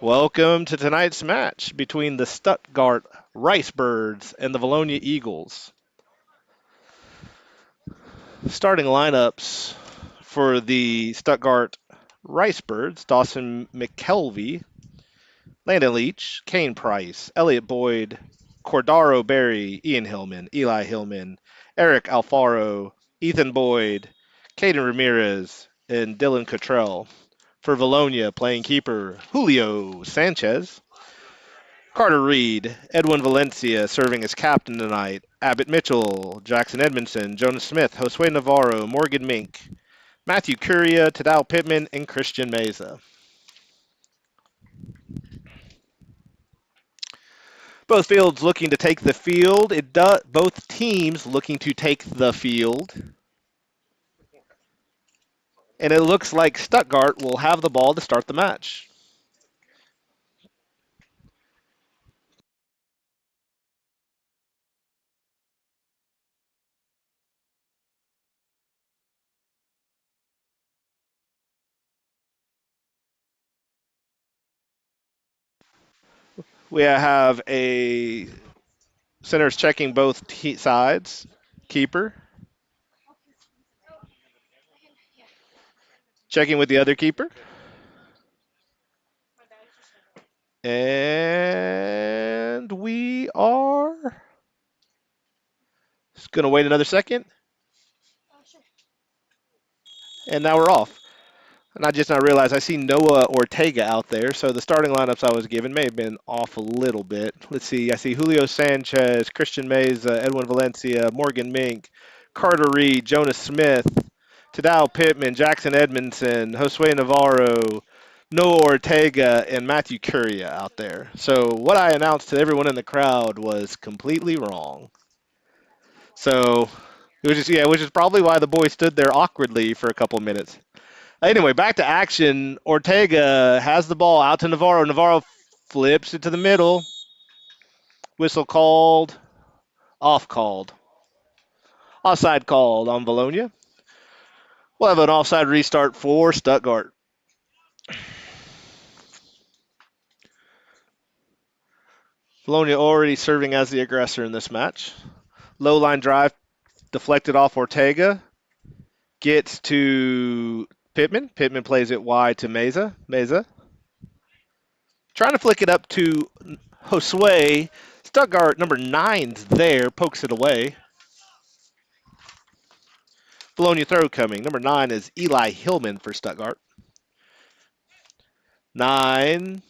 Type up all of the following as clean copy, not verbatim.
Welcome to tonight's match between the Stuttgart Ricebirds and the Vilonia Eagles. Starting lineups for the Stuttgart Ricebirds: Dawson McKelvey, Landon Leach, Kane Price, Elliott Boyd, Cordaro Berry, Ian Hillman, Eli Hillman, Eric Alfaro, Ethan Boyd, Caden Ramirez, and Dylan Cottrell. For Vilonia, playing keeper Julio Sanchez, Carter Reed, Edwin Valencia serving as captain tonight. Abbott Mitchell, Jackson Edmondson, Jonas Smith, Josue Navarro, Morgan Mink, Matthew Curia, Tadao Pittman, and Christian Meza. Both fields looking to take the field. Both teams looking to take the field. And it looks like Stuttgart will have the ball to start the match. We have a centers checking both sides. Keeper checking with the other keeper. And we are just going to wait another second. And now we're off. And I just now realized I see Noah Ortega out there. So the starting lineups I was given may have been off a little bit. Let's see. I see Julio Sanchez, Christian Meza, Edwin Valencia, Morgan Mink, Carter Reed, Jonas Smith, Tadao Pittman, Jackson Edmondson, Josue Navarro, Noah Ortega, and Matthew Curia out there. So what I announced to everyone in the crowd was completely wrong. So which is probably why the boys stood there awkwardly for a couple of minutes. Anyway, back to action. Ortega has the ball out to Navarro. Navarro flips it to the middle. Whistle called. Off called. Offside called on Vilonia. We'll have an offside restart for Stuttgart. Vilonia already serving as the aggressor in this match. Low line drive deflected off Ortega. Gets to Pittman. Pittman plays it wide to Meza. Meza trying to flick it up to Josue. Stuttgart, number 9's there, pokes it away. Vilonia throw coming. Number 9 is Eli Hillman for Stuttgart. 9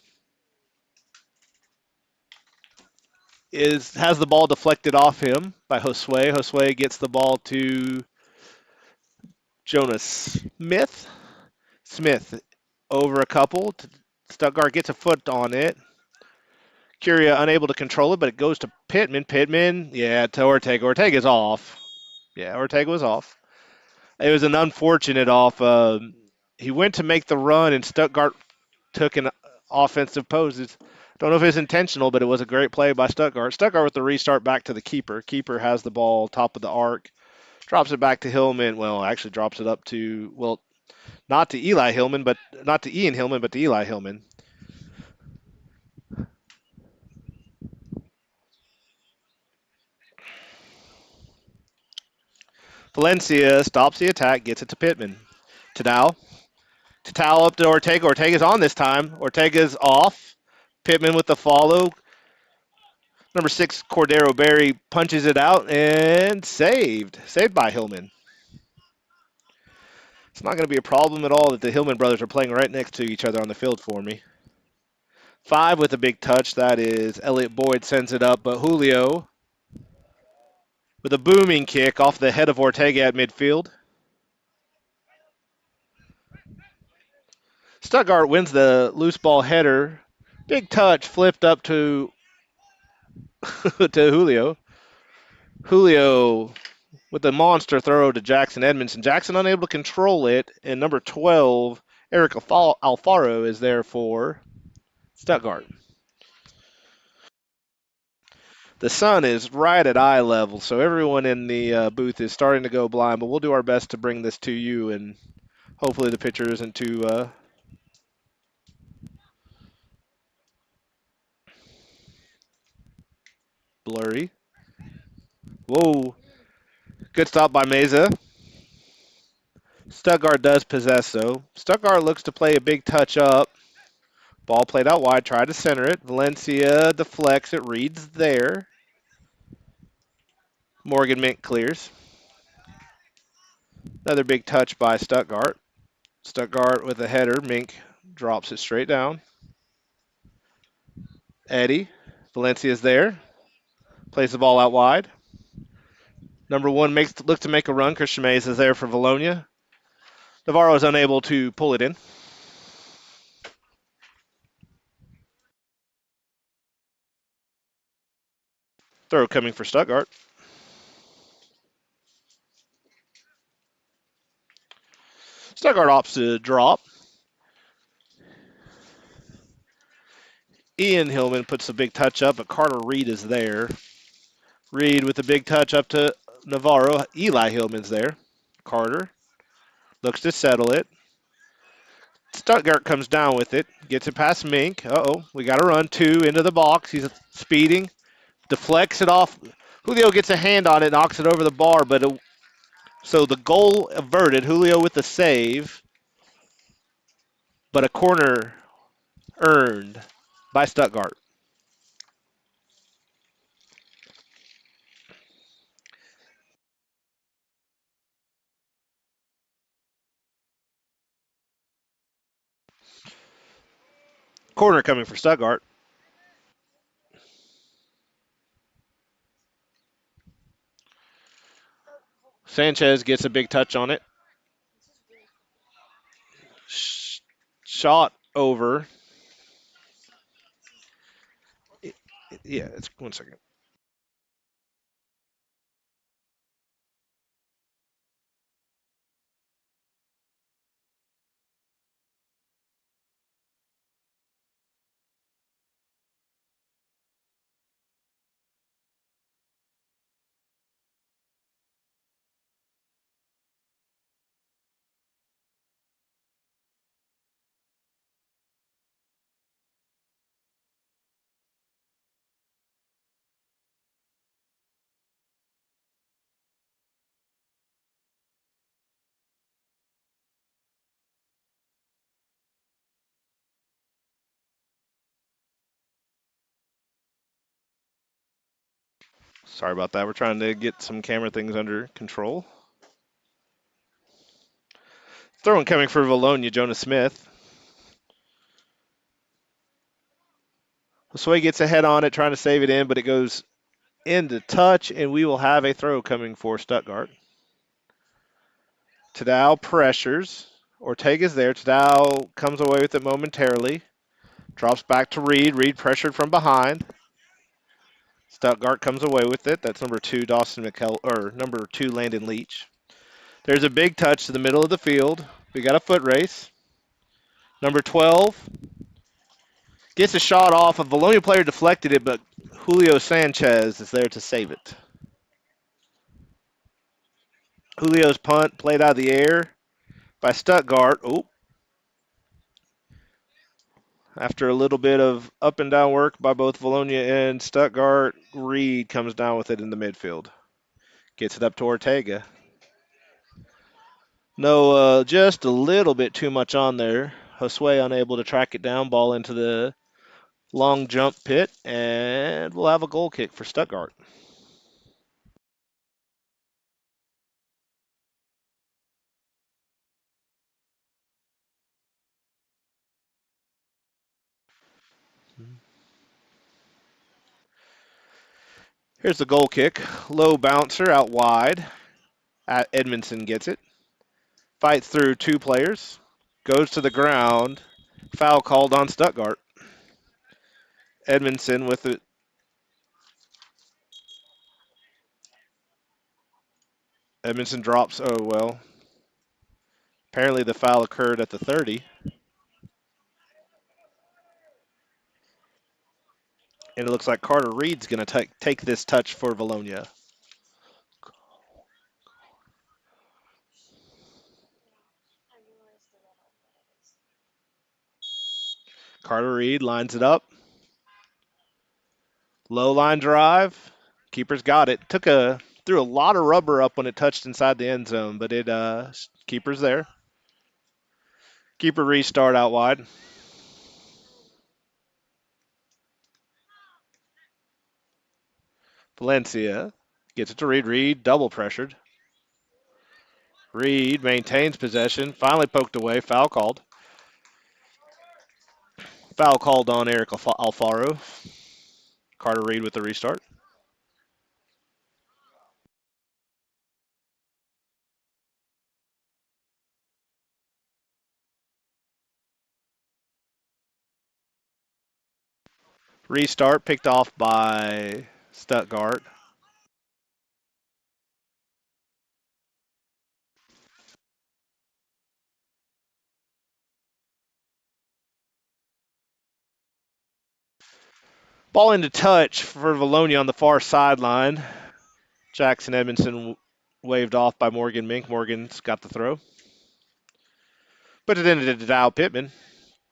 has the ball deflected off him by Josue. Josue gets the ball to Jonas Smith. Smith over a couple. Stuttgart gets a foot on it. Curia unable to control it, but it goes to Pittman. Pittman, yeah, to Ortega. Ortega's off. Yeah, Ortega was off. It was an unfortunate off. He went to make the run, and Stuttgart took an offensive pose. Don't know if it's intentional, but it was a great play by Stuttgart. Stuttgart with the restart back to the keeper. Keeper has the ball top of the arc, drops it back to Hillman. Well, actually drops it up to, well, not to Eli Hillman, but not to Ian Hillman, but to Eli Hillman. Valencia stops the attack, gets it to Pittman. Tadao. Tadao up to Ortega. Ortega's on this time. Ortega's off. Pittman with the follow. Number 6, Cordero Berry punches it out and saved. Saved by Hillman. It's not going to be a problem at all that the Hillman brothers are playing right next to each other on the field for me. 5 with a big touch. That is Elliott Boyd sends it up, but Julio with a booming kick off the head of Ortega at midfield. Stuttgart wins the loose ball header. Big touch flipped up to to Julio. Julio with a monster throw to Jackson Edmondson. Jackson unable to control it, and number 12, Eric Alfaro, is there for Stuttgart. The sun is right at eye level, so everyone in the booth is starting to go blind, but we'll do our best to bring this to you, and hopefully the picture isn't too Blurry. Whoa. Good stop by Meza. Stuttgart does possess, though. Stuttgart looks to play a big touch up. Ball played out wide, tried to center it. Valencia deflects it, reads there. Morgan Mink clears. Another big touch by Stuttgart. Stuttgart with a header. Mink drops it straight down. Eddie. Valencia's there. Plays the ball out wide. Number one looks to make a run. Christian Mays is there for Vilonia. Navarro is unable to pull it in. Throw coming for Stuttgart. Stuttgart opts to drop. Ian Hillman puts a big touch up, but Carter Reed is there. Reed with a big touch up to Navarro. Eli Hillman's there. Carter looks to settle it. Stuttgart comes down with it. Gets it past Mink. Uh-oh. We got to run two into the box. He's speeding. Deflects it off. Julio gets a hand on it, knocks it over the bar, but so the goal averted. Julio with the save, but a corner earned by Stuttgart. Corner coming for Stuttgart. Sanchez gets a big touch on it. Shot over. Yeah, it's 1 second. Sorry about that. We're trying to get some camera things under control. Throwing coming for Vilonia, Jonas Smith. Josue gets a head on it, trying to save it in, but it goes into touch, and we will have a throw coming for Stuttgart. Tadao pressures. Ortega's there. Tadao comes away with it momentarily. Drops back to Reed. Reed pressured from behind. Stuttgart comes away with it. That's number two, Dawson McKell, or number two, Landon Leach. There's a big touch to the middle of the field. We got a foot race. Number 12 gets a shot off. A Vilonia player deflected it, but Julio Sanchez is there to save it. Julio's punt played out of the air by Stuttgart. Oh, after a little bit of up and down work by both Vilonia and Stuttgart, Reed comes down with it in the midfield. Gets it up to Ortega. No, just a little bit too much on there. Josue unable to track it down. Ball into the long jump pit, and we'll have a goal kick for Stuttgart. Here's the goal kick. Low bouncer out wide. Edmondson gets it. Fights through two players. Goes to the ground. Foul called on Stuttgart. Edmondson with it. Edmondson drops. Oh, well. Apparently the foul occurred at the 30. And it looks like Carter Reed's going to take this touch for Vilonia. Carter Reed lines it up. Low line drive. Keeper's got it. Threw a lot of rubber up when it touched inside the end zone, but keeper's there. Keeper restart out wide. Valencia gets it to Reed. Reed double pressured. Reed maintains possession. Finally poked away. Foul called. Foul called on Eric Alfaro. Carter Reed with the restart. Restart picked off by Stuttgart. Ball into touch for Vilonia on the far sideline. Jackson Edmondson waved off by Morgan Mink. Morgan's got the throw. Put it into Tadao Pittman.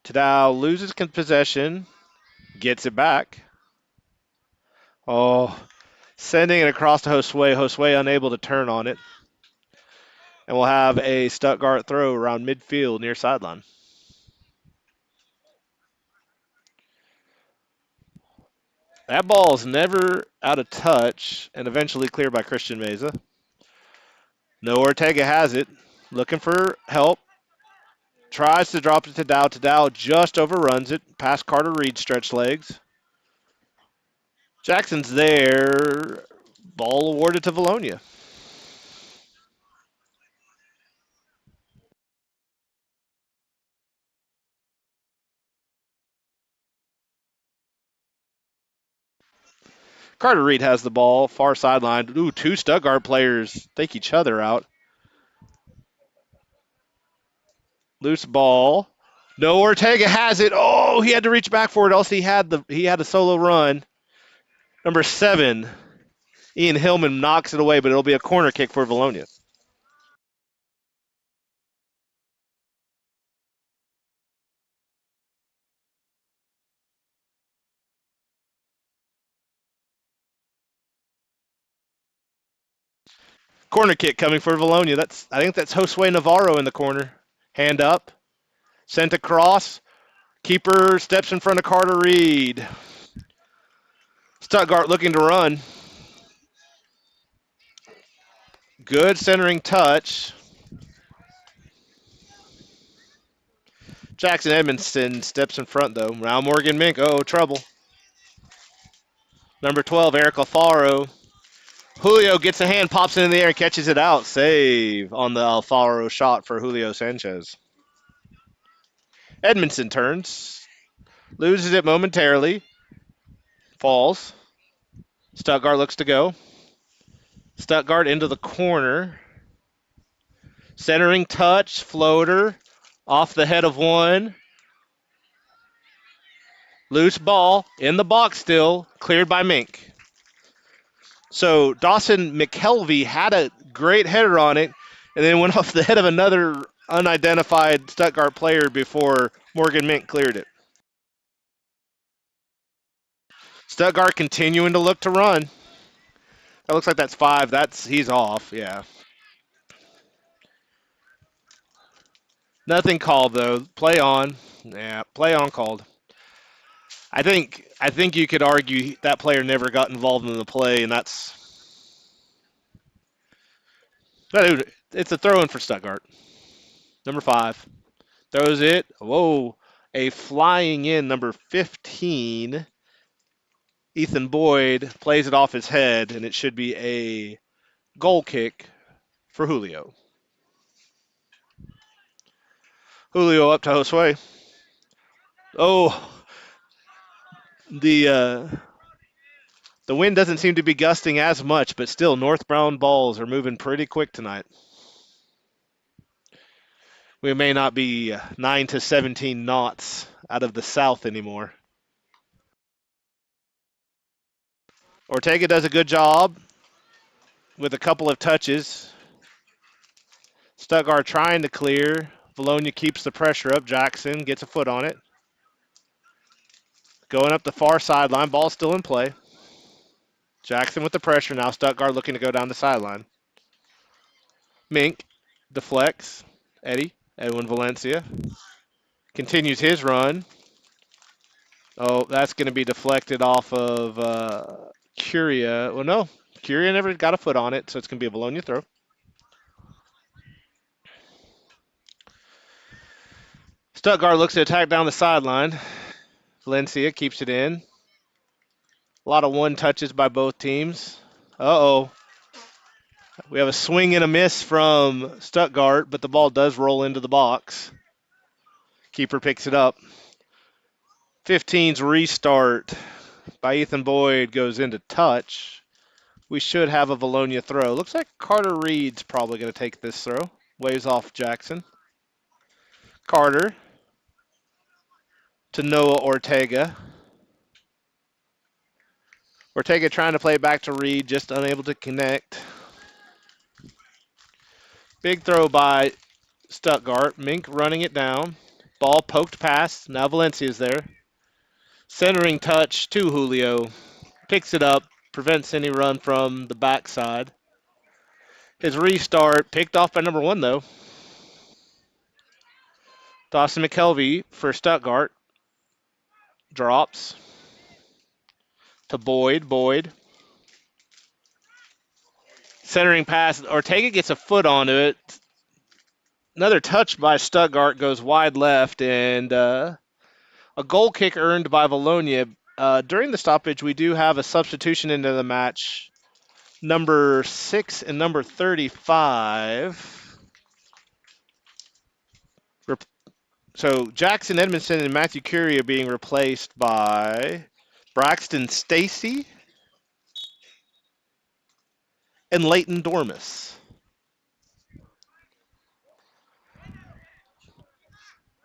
Tadao loses possession, gets it back. Oh, sending it across to Josue. Josue unable to turn on it. And we'll have a Stuttgart throw around midfield near sideline. That ball is never out of touch and eventually cleared by Christian Meza. No, Ortega has it. Looking for help. Tries to drop it to Dow. Dow just overruns it. Past Carter Reed, stretch legs. Jackson's there. Ball awarded to Vilonia. Carter Reed has the ball, far sideline. Ooh, two Stuttgart players take each other out. Loose ball. No, Ortega has it. Oh, he had to reach back for it, else he had a solo run. Number 7, Ian Hillman knocks it away, but it'll be a corner kick for Vilonia. Corner kick coming for Vilonia. I think that's Josue Navarro in the corner. Hand up. Sent across. Keeper steps in front of Carter Reed. Stuttgart looking to run. Good centering touch. Jackson Edmondson steps in front, though. Round Morgan Mink. Oh, trouble. Number 12, Eric Alfaro. Julio gets a hand, pops it in the air, catches it out. Save on the Alfaro shot for Julio Sanchez. Edmondson turns. Loses it momentarily. Falls. Stuttgart looks to go. Stuttgart into the corner. Centering touch, floater, off the head of one. Loose ball, in the box still, cleared by Mink. So Dawson McKelvey had a great header on it, and then went off the head of another unidentified Stuttgart player before Morgan Mink cleared it. Stuttgart continuing to look to run. That looks like that's 5. He's off, yeah. Nothing called though. Play on. Yeah, play on called. I think you could argue that player never got involved in the play, and it's a throw in for Stuttgart. Number 5 throws it. Whoa, a flying in number 15. Ethan Boyd plays it off his head, and it should be a goal kick for Julio. Julio up to Josue. Oh, the the wind doesn't seem to be gusting as much, but still, northbound balls are moving pretty quick tonight. We may not be 9 to 17 knots out of the south anymore. Ortega does a good job with a couple of touches. Stuttgart trying to clear. Vilonia keeps the pressure up. Jackson gets a foot on it. Going up the far sideline. Ball still in play. Jackson with the pressure now. Stuttgart looking to go down the sideline. Mink deflects. Edwin Valencia continues his run. Oh, that's going to be deflected off of Curia. Well, no. Curia never got a foot on it, so it's going to be a Vilonia throw. Stuttgart looks to attack down the sideline. Valencia keeps it in. A lot of one touches by both teams. Uh-oh. We have a swing and a miss from Stuttgart, but the ball does roll into the box. Keeper picks it up. 15's restart by Ethan Boyd goes into touch. We should have a Vilonia throw. Looks like Carter Reed's probably going to take this throw. Waves off Jackson. Carter to Noah Ortega. Ortega trying to play it back to Reed, just unable to connect. Big throw by Stuttgart. Mink running it down. Ball poked past. Now Valencia's there. Centering touch to Julio. Picks it up. Prevents any run from the backside. His restart picked off by number 1, though. Dawson McKelvey for Stuttgart. Drops to Boyd. Boyd. Centering pass. Ortega gets a foot onto it. Another touch by Stuttgart goes wide left, and a goal kick earned by Vilonia. During the stoppage, we do have a substitution into the match. Number 6 and number 35. So Jackson Edmondson and Matthew Curia being replaced by Braxton Stacy and Leighton Dormus.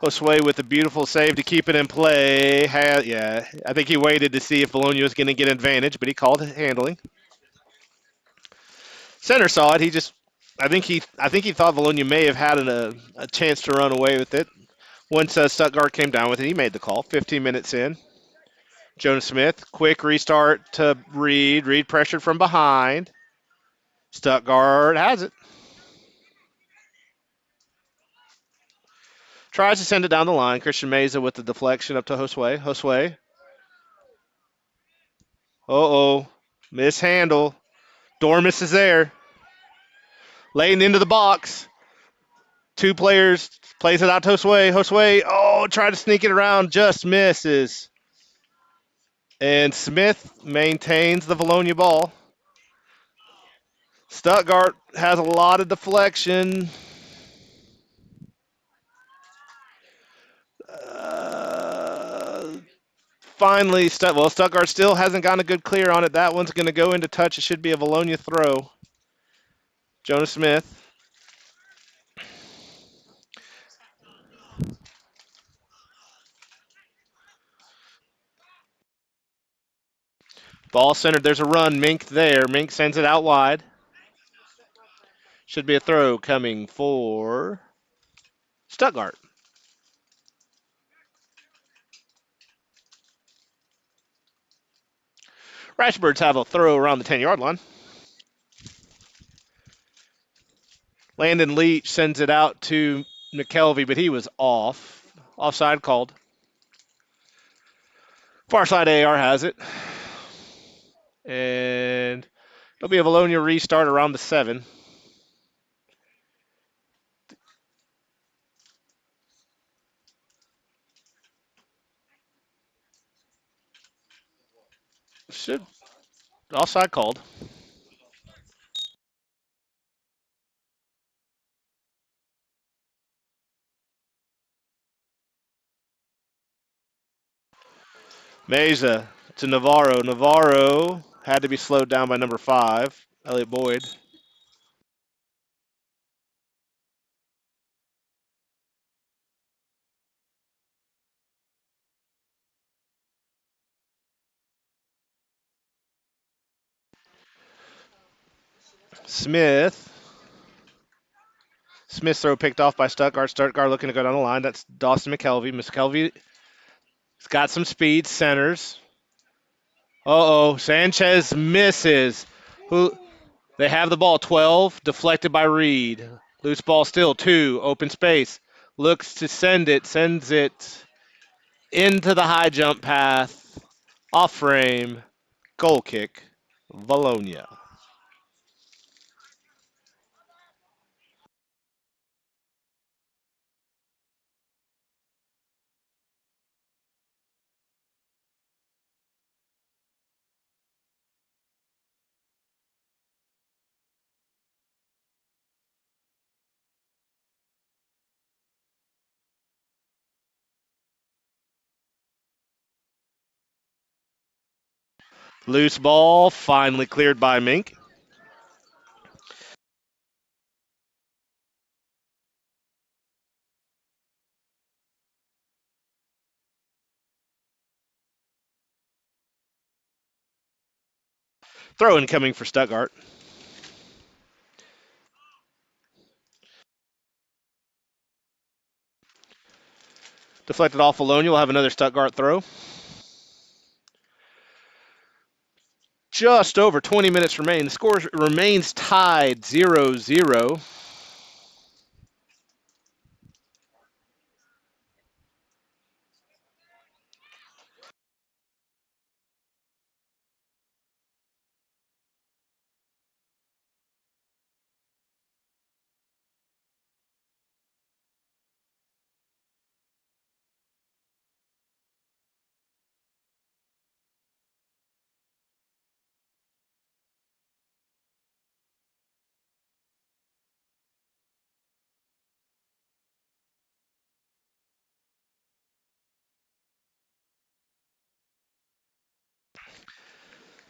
Josue with a beautiful save to keep it in play. I think he waited to see if Vilonia was going to get advantage, but he called handling. Center saw it. I think he thought Vilonia may have had a chance to run away with it. Once Stuttgart came down with it, he made the call. 15 minutes in. Jonas Smith, quick restart to Reed. Reed pressured from behind. Stuttgart has it. Tries to send it down the line. Christian Meza with the deflection up to Josue. Josue. Uh-oh. Mishandle. Dormus is there. Laying into the box. 2 players. Plays it out to Josue. Josue, tried to sneak it around. Just misses. And Smith maintains the Vilonia ball. Stuttgart has a lot of deflection. Finally, Stuttgart still hasn't gotten a good clear on it. That one's going to go into touch. It should be a Vilonia throw. Jonas Smith. Ball centered. There's a run. Mink there. Mink sends it out wide. Should be a throw coming for Stuttgart. Rashbirds have a throw around the 10-yard line. Landon Leach sends it out to McKelvey, but he was off. Offside called. Far side AR has it. And it'll be a Vilonia restart around the 7. Should offside called. Meza to Navarro. Navarro had to be slowed down by number 5, Elliot Boyd. Smith's throw picked off by Stuttgart. Stuttgart looking to go down the line. That's Dawson McKelvey. McKelvey's got some speed. Centers. Uh-oh, Sanchez misses. Who They have the ball 12, deflected by Reed. Loose ball still 2, open space. Looks to sends it into the high jump path. Off frame, goal kick, Vilonia. Loose ball, finally cleared by Mink. Throw in coming for Stuttgart. Deflected off Vilonia. We'll have another Stuttgart throw. Just over 20 minutes remain. The score remains tied 0-0.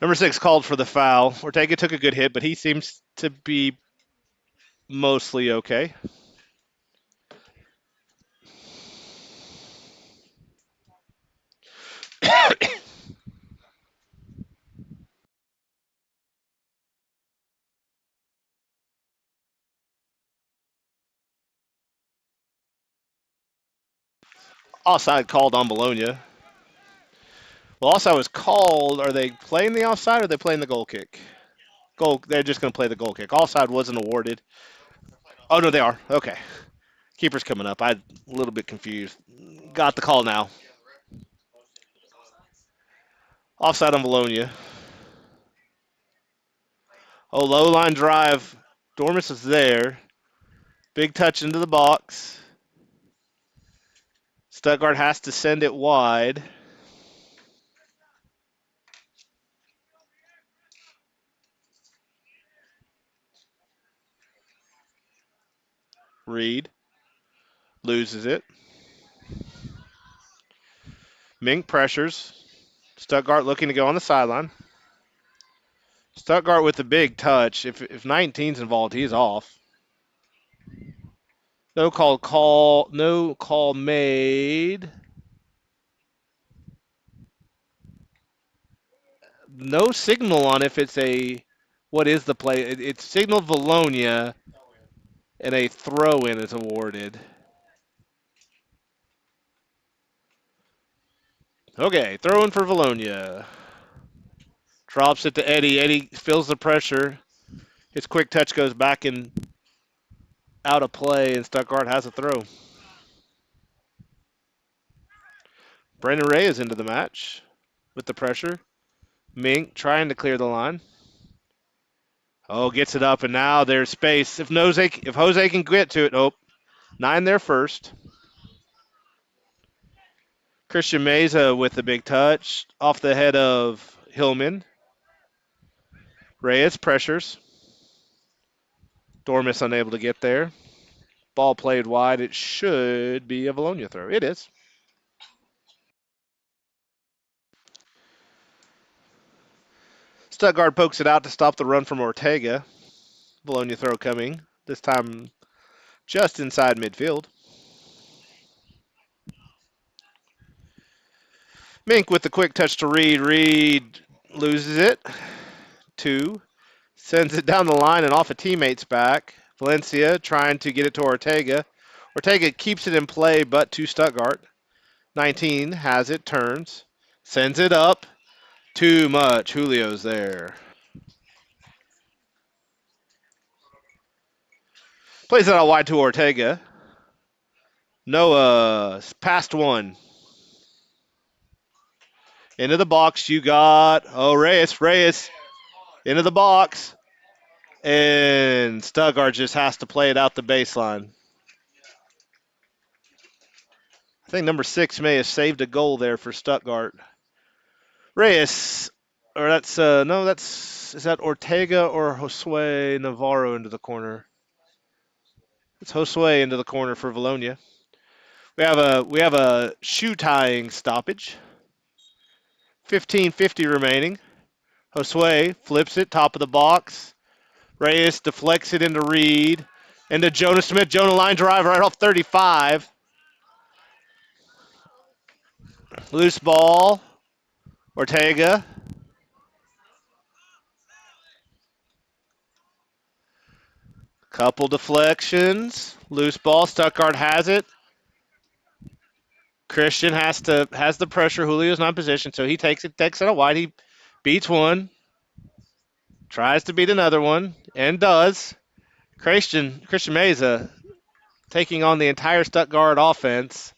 Number 6 called for the foul. Ortega took a good hit, but he seems to be mostly okay. Offside called on Bologna. Well, offside was called. Are they playing the offside or are they playing the goal kick? They're just going to play the goal kick. Offside wasn't awarded. Oh, no, they are. Okay. Keeper's coming up. I'm a little bit confused. Got the call now. Offside on Bologna. Oh, low line drive. Dormus is there. Big touch into the box. Stuttgart has to send it wide. Reed loses it. Mink pressures. Stuttgart looking to go on the sideline. Stuttgart with the big touch. If 19's involved, he's off. No call made. No signal on if it's a what is the play. It's signaled Vilonia and a throw in is awarded. Okay, throw in for Vilonia. Drops it to Eddie. Eddie feels the pressure. His quick touch goes back and out of play, and Stuttgart has a throw. Brandon Ray is into the match with the pressure. Mink trying to clear the line. Oh, gets it up, and now there's space. Jose can get to it. Oh, 9 there first. Christian Meza with the big touch off the head of Hillman. Reyes pressures. Dormus unable to get there. Ball played wide. It should be a Vilonia throw. It is. Stuttgart pokes it out to stop the run from Ortega. Vilonia throw coming. This time just inside midfield. Mink with the quick touch to Reed. Reed loses it. 2. Sends it down the line and off a teammate's back. Valencia trying to get it to Ortega. Ortega keeps it in play, but to Stuttgart. 19 has it, turns, sends it up. Too much. Julio's there. Plays it out wide to Ortega. Noah past one. Into the box. You got Reyes. Reyes into the box. And Stuttgart just has to play it out the baseline. I think number 6 may have saved a goal there for Stuttgart. Reyes, or that's no, that's is that Ortega or Josue Navarro into the corner? It's Josue into the corner for Vilonia. We have a shoe tying stoppage. 15:50 remaining. Josue flips it top of the box. Reyes deflects it into Reed. Into Jonah Smith. Jonah line drive right off 35. Loose ball. Ortega. Couple deflections. Loose ball. Stuttgart has it. Christian has the pressure. Julio's not in position, so he takes it out wide. He beats one. Tries to beat another one. And does. Christian Meza taking on the entire Stuttgart offense.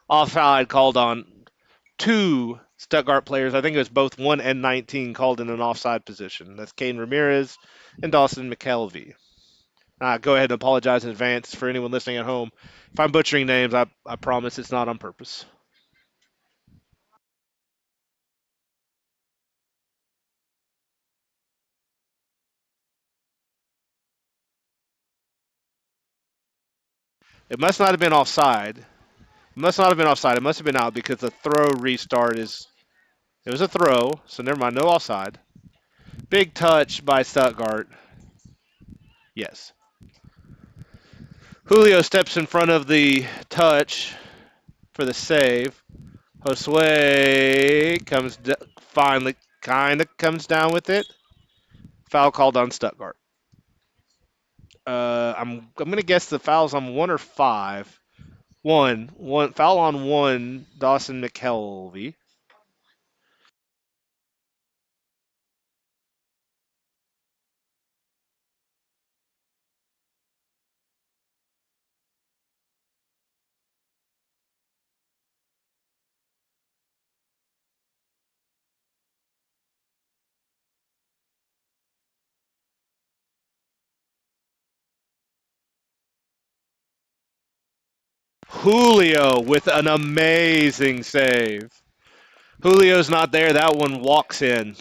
Offside called on two Stuttgart players. I think it was both 1 and 19 called in an offside position. That's Caden Ramirez and Dawson McKelvey. Go ahead and apologize in advance for anyone listening at home. If I'm butchering names, I promise it's not on purpose. It must not have been offside. It must not have been offside. It must have been out because the throw restart is. It was a throw, so never mind. No offside. Big touch by Stuttgart. Yes. Julio steps in front of the touch for the save. Josue finally kind of comes down with it. Foul called on Stuttgart. I'm gonna guess the foul's on 1 or 5. One foul on 1. Dawson McKelvey. Julio with an amazing save. Julio's not there. That one walks in.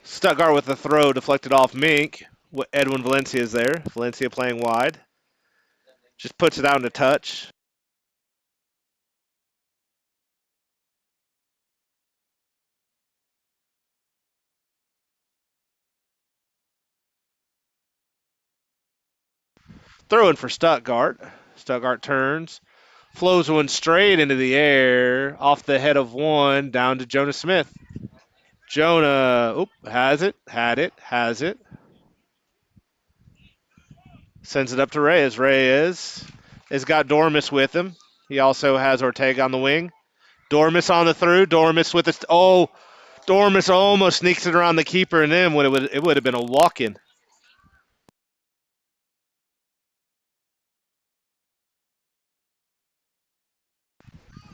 Stuttgart with the throw deflected off Mink. Edwin Valencia is there. Valencia playing wide. Just puts it out in a touch. Throwing for Stuttgart. Stuttgart turns. Flows one straight into the air. Off the head of one. Down to Jonah Smith. Jonah, has it. Had it. Has it. Sends it up to Reyes. Reyes has got Dormis with him. He also has Ortega on the wing. Dormis on the through. Dormis with it. Dormis almost sneaks it around the keeper, and then it would have been a walk-in.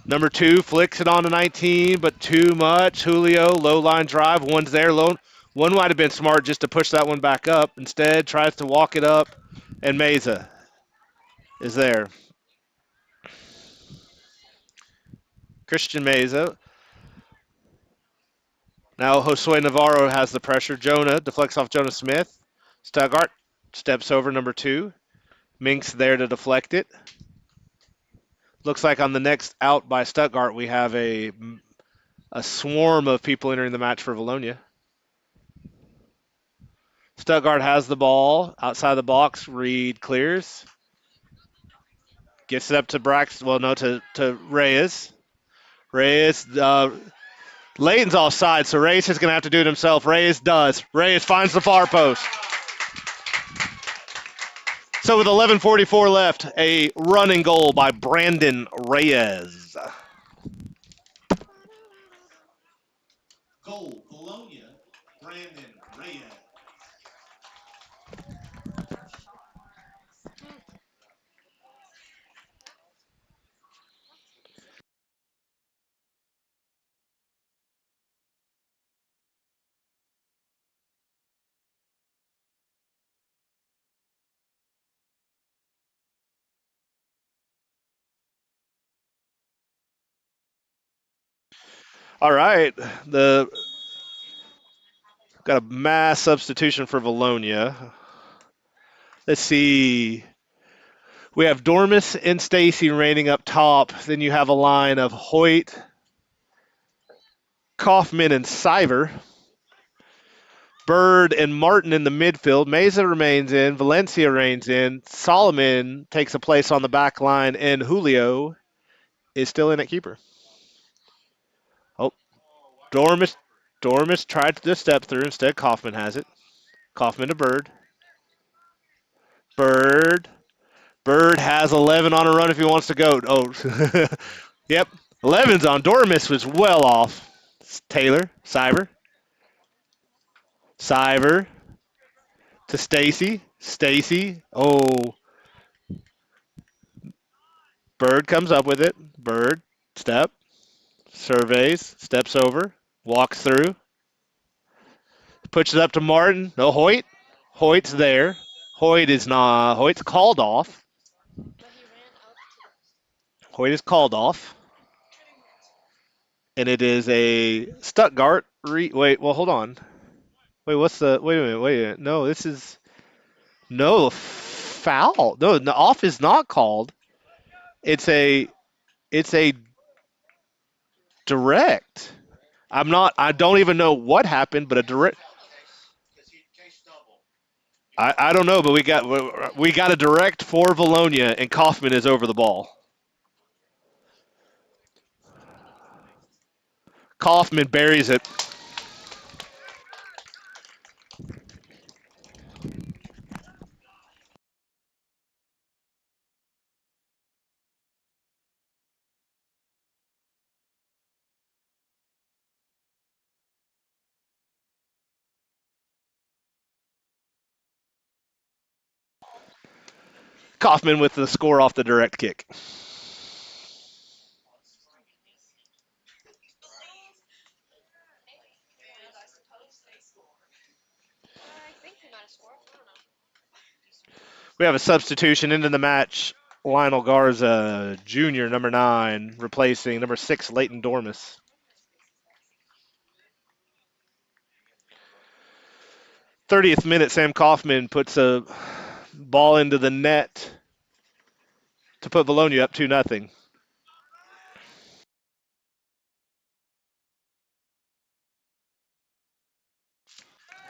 Number 2 flicks it on to 19, but too much. Julio, low line drive. One's there. One might have been smart just to push that one back up. Instead, tries to walk it up, and Meza is there. Christian Meza. Now Josue Navarro has the pressure. Jonah deflects off Jonah Smith. Stuttgart steps over number 2. Mink's there to deflect it. Looks like on the next out by Stuttgart, we have a swarm of people entering the match for Vilonia. Stuttgart has the ball outside the box. Reed clears. Gets it up to Braxton. Well, no, to Reyes. Reyes, Layton's offside, so Reyes is going to have to do it himself. Reyes does. Reyes finds the far post. So with 11:44 left, a running goal by Brandon Reyes. Goal, Vilonia, Brandon Reyes. All right, the got a mass substitution for Vilonia. Let's see. We have Dormus and Stacy reigning up top. Then you have a line of Hoyt, Kaufman, and Siver. Bird and Martin in the midfield. Meza remains in. Valencia reigns in. Solomon takes a place on the back line, and Julio is still in at keeper. Oh, Dormus, Dormus tried to step through. Instead, Kaufman has it. Kaufman to Bird. Bird. Bird has 11 on a run if he wants to go. Oh, yep. 11's on. Dormus was well off. Taylor. Siver. Siver to Stacy. Stacy. Oh, Bird comes up with it. Bird. Step. Surveys. Steps over. Walks through. Puts it up to Martin. No, Hoyt. Hoyt's there. Hoyt is not. Hoyt's called off. Hoyt is called off. And it is a Stuttgart. Wait, well, hold on. Wait, what's the? Wait a minute. Wait a minute. No, this is no foul. No, the off is not called. It's a. It's a direct. I'm not. I don't even know what happened, but a direct. I don't know, but we got a direct for Vilonia, and Kaufman is over the ball. Kaufman buries it. Kaufman with the score off the direct kick. We have a substitution into the match. Lionel Garza Jr., number 9, replacing number 6, Leighton Dormus. 30th minute, Sam Kaufman puts a ball into the net to put Vilonia up 2-0.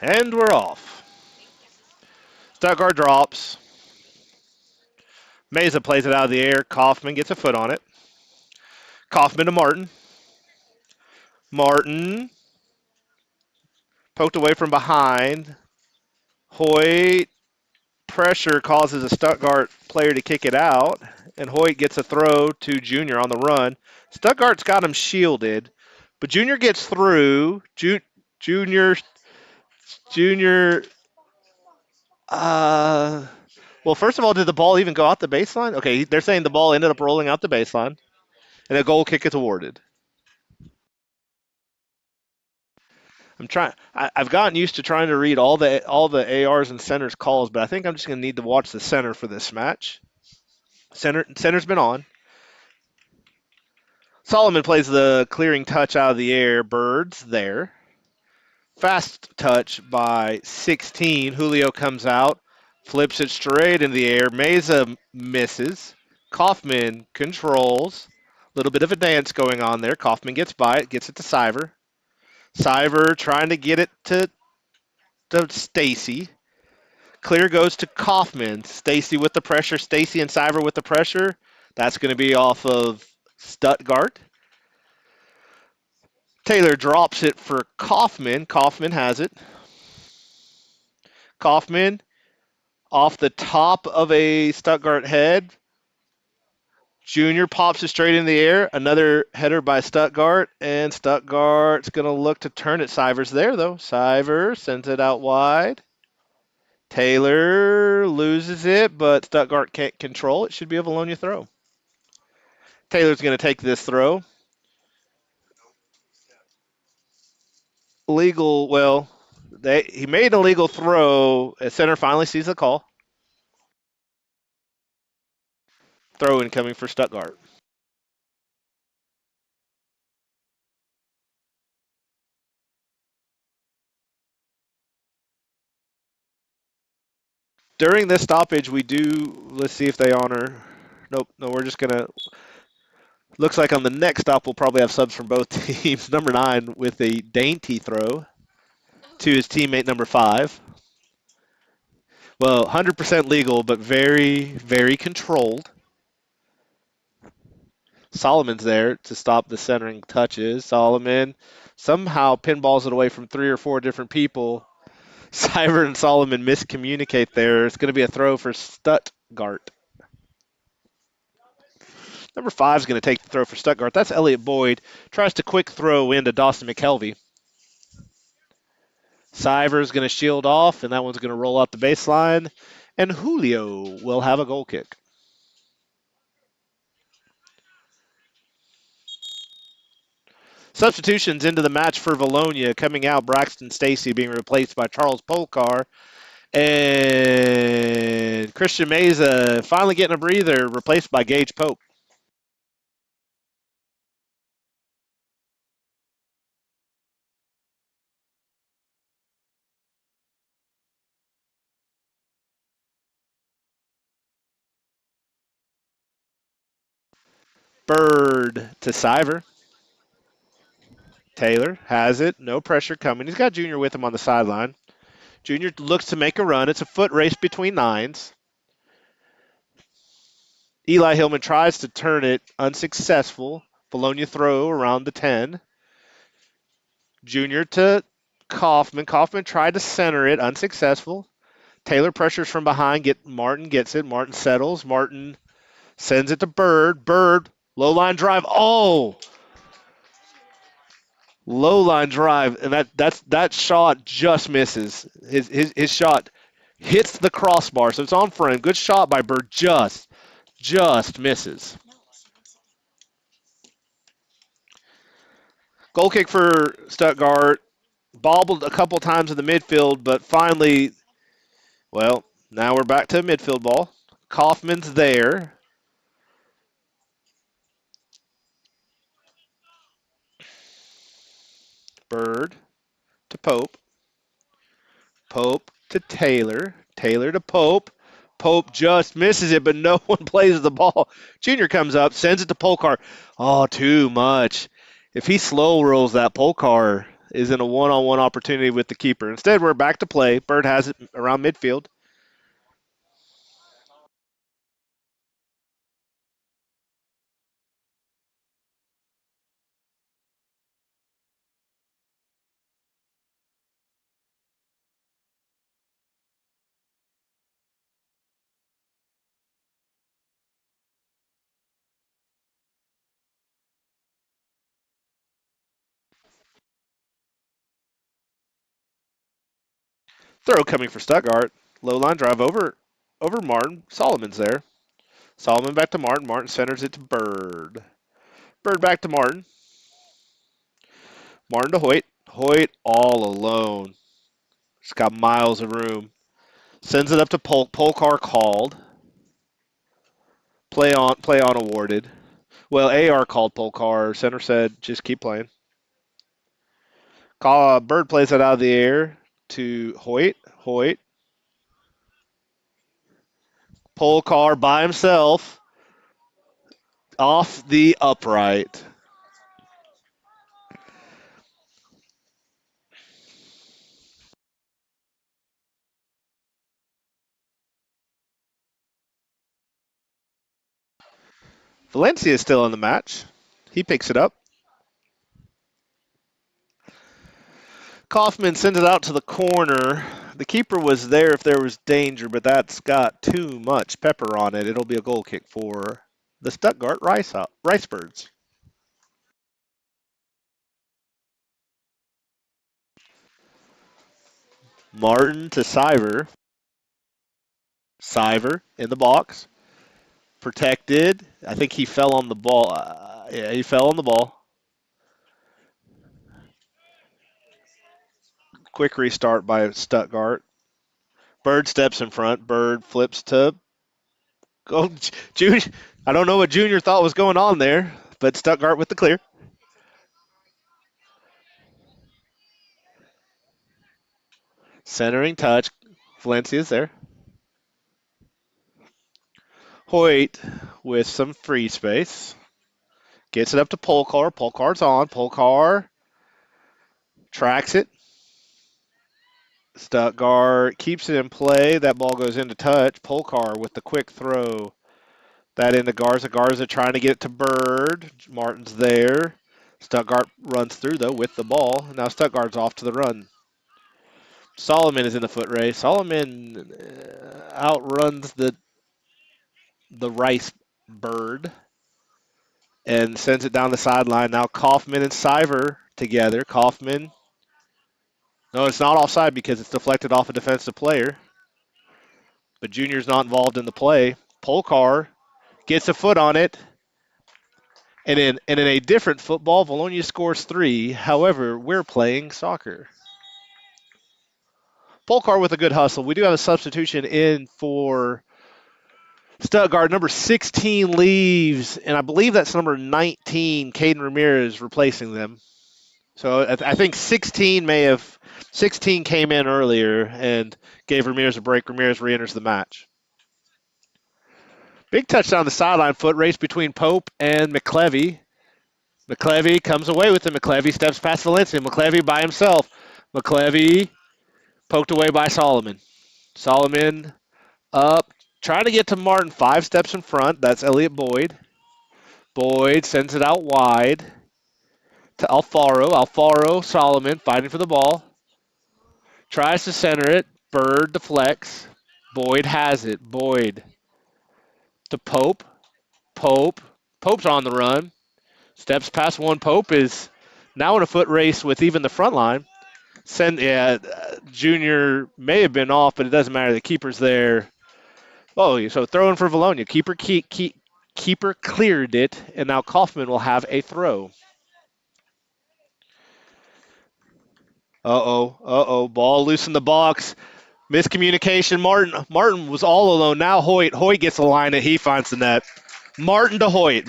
And we're off. Stuttgart drops. Meza plays it out of the air. Kaufman gets a foot on it. Kaufman to Martin. Martin poked away from behind. Hoyt pressure causes a Stuttgart player to kick it out, and Hoyt gets a throw to Junior on the run. Stuttgart's got him shielded, but Junior gets through. Junior, Junior. Uh, well, first of all, did the ball even go out the baseline? Okay, they're saying the ball ended up rolling out the baseline, and a goal kick is awarded. I'm trying. I've gotten used to trying to read all the ARs and centers calls, but I think I'm just going to need to watch the center for this match. Center's been on. Solomon plays the clearing touch out of the air. Bird's there. Fast touch by 16. Julio comes out, flips it straight in the air. Meza misses. Kaufman controls. A little bit of a dance going on there. Kaufman gets by it, gets it to Siver. Siver trying to get it to Stacy. Clear goes to Kaufman. Stacy with the pressure. Stacy and Siver with the pressure. That's going to be off of Stuttgart. Taylor drops it for Kaufman. Kaufman has it. Kaufman. Off the top of a Stuttgart head, Junior pops it straight in the air. Another header by Stuttgart, and Stuttgart's going to look to turn it. Sivers there, though. Sivers sends it out wide. Taylor loses it, but Stuttgart can't control it. Should be a Vilonia throw. Taylor's going to take this throw. Legal, well, he made a legal throw. Center finally sees the call. Throw in coming for Stuttgart. During this stoppage, we do, let's see if they honor. Nope, no, we're just going to. Looks like on the next stop, we'll probably have subs from both teams. Number 9 with a dainty throw to his teammate, number 5. Well, 100% legal, but very, very controlled. Solomon's there to stop the centering touches. Solomon somehow pinballs it away from 3 or 4 different people. Cyber and Solomon miscommunicate there. It's going to be a throw for Stuttgart. Number 5 is going to take the throw for Stuttgart. That's Elliot Boyd. Tries to quick throw into Dawson McKelvey. Cyver's going to shield off, and that one's going to roll out the baseline. And Julio will have a goal kick. Substitutions into the match for Vilonia. Coming out, Braxton Stacy being replaced by Charles Polkar. And Christian Meza finally getting a breather, replaced by Gage Pope. Bird to Cyver. Taylor has it. No pressure coming. He's got Junior with him on the sideline. Junior looks to make a run. It's a foot race between nines. Eli Hillman tries to turn it. Unsuccessful. Vilonia throw around the 10. Junior to Kaufman. Kaufman tried to center it. Unsuccessful. Taylor pressures from behind. Martin gets it. Martin settles. Martin sends it to Bird. Bird, low line drive. Oh! Low line drive, and that shot just misses. His shot hits the crossbar, so it's on frame. Good shot by Bird, just misses. Goal kick for Stuttgart. Bobbled a couple times in the midfield, but finally, well, now we're back to a midfield ball. Kaufman's there. Bird to Pope. Pope to Taylor. Taylor to Pope. Pope just misses it, but no one plays the ball. Junior comes up, sends it to Polkar. Oh, too much. If he slow rolls that, Polkar is in a one-on-one opportunity with the keeper. Instead, we're back to play. Bird has it around midfield. Throw coming for Stuttgart. Low line drive over Martin. Solomon's there. Solomon back to Martin. Martin centers it to Bird. Bird back to Martin. Martin to Hoyt. Hoyt all alone. He's got miles of room. Sends it up to Polkar called. Play on awarded. Well, AR called Polkar. Center said just keep playing. Bird plays it out of the air to Hoyt. Hoyt. Polkar by himself off the upright. Valencia is still in the match. He picks it up. Kaufman sends it out to the corner. The keeper was there if there was danger, but that's got too much pepper on it. It'll be a goal kick for the Stuttgart Ricebirds. Martin to Siver. Siver in the box. Protected. I think he fell on the ball. Yeah, he fell on the ball. Quick restart by Stuttgart. Bird steps in front. Bird flips to go. Junior. I don't know what Junior thought was going on there, but Stuttgart with the clear. Centering touch. Valencia's there. Hoyt with some free space. Gets it up to Polkar. Polkar's on. Polkar tracks it. Stuttgart keeps it in play. That ball goes into touch. Polkar with the quick throw. That into Garza. Garza trying to get it to Bird. Martin's there. Stuttgart runs through, though, with the ball. Now Stuttgart's off to the run. Solomon is in the foot race. Solomon outruns the Rice Bird and sends it down the sideline. Now Kaufman and Siver together. Kaufman. No, it's not offside because it's deflected off a defensive player. But Junior's not involved in the play. Polkar gets a foot on it. And in a different football, Vilonia scores 3. However, we're playing soccer. Polkar with a good hustle. We do have a substitution in for Stuttgart. Number 16 leaves, and I believe that's number 19, Caden Ramirez, replacing them. So I think 16 came in earlier and gave Ramirez a break. Ramirez re-enters the match. Big touchdown on the sideline, foot race between Pope and McClevy. McClevy comes away with it. McClevy steps past Valencia. McClevy by himself. McClevy poked away by Solomon. Solomon up, trying to get to Martin. 5 steps in front. That's Elliot Boyd. Boyd sends it out wide to Alfaro. Alfaro, Solomon fighting for the ball. Tries to center it. Bird deflects. Boyd has it. Boyd to Pope. Pope. Pope's on the run. Steps past one. Pope is now in a foot race with even the front line. Junior may have been off, but it doesn't matter. The keeper's there. Oh, so throwing for Vilonia. Keeper cleared it, and now Kaufman will have a throw. Ball loose in the box. Miscommunication. Martin was all alone. Now Hoyt gets the line, and he finds the net. Martin to Hoyt.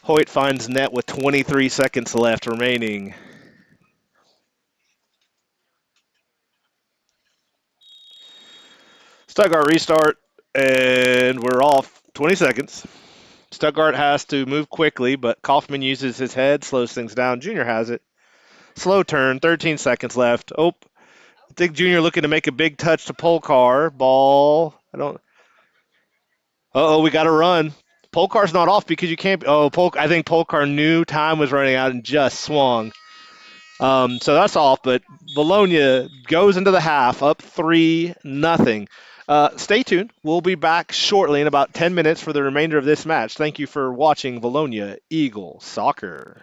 Hoyt finds net with 23 seconds left remaining. Stuttgart restart, and we're off 20 seconds. Stuttgart has to move quickly, but Kaufman uses his head, slows things down. Junior has it. Slow turn, 13 seconds left. I think Junior looking to make a big touch to Polkar. Ball. We got to run. Polkar's not off because you can't. I think Polkar knew time was running out and just swung. So that's off, but Vilonia goes into the half up 3-0. Stay tuned. We'll be back shortly in about 10 minutes for the remainder of this match. Thank you for watching Vilonia Eagle Soccer.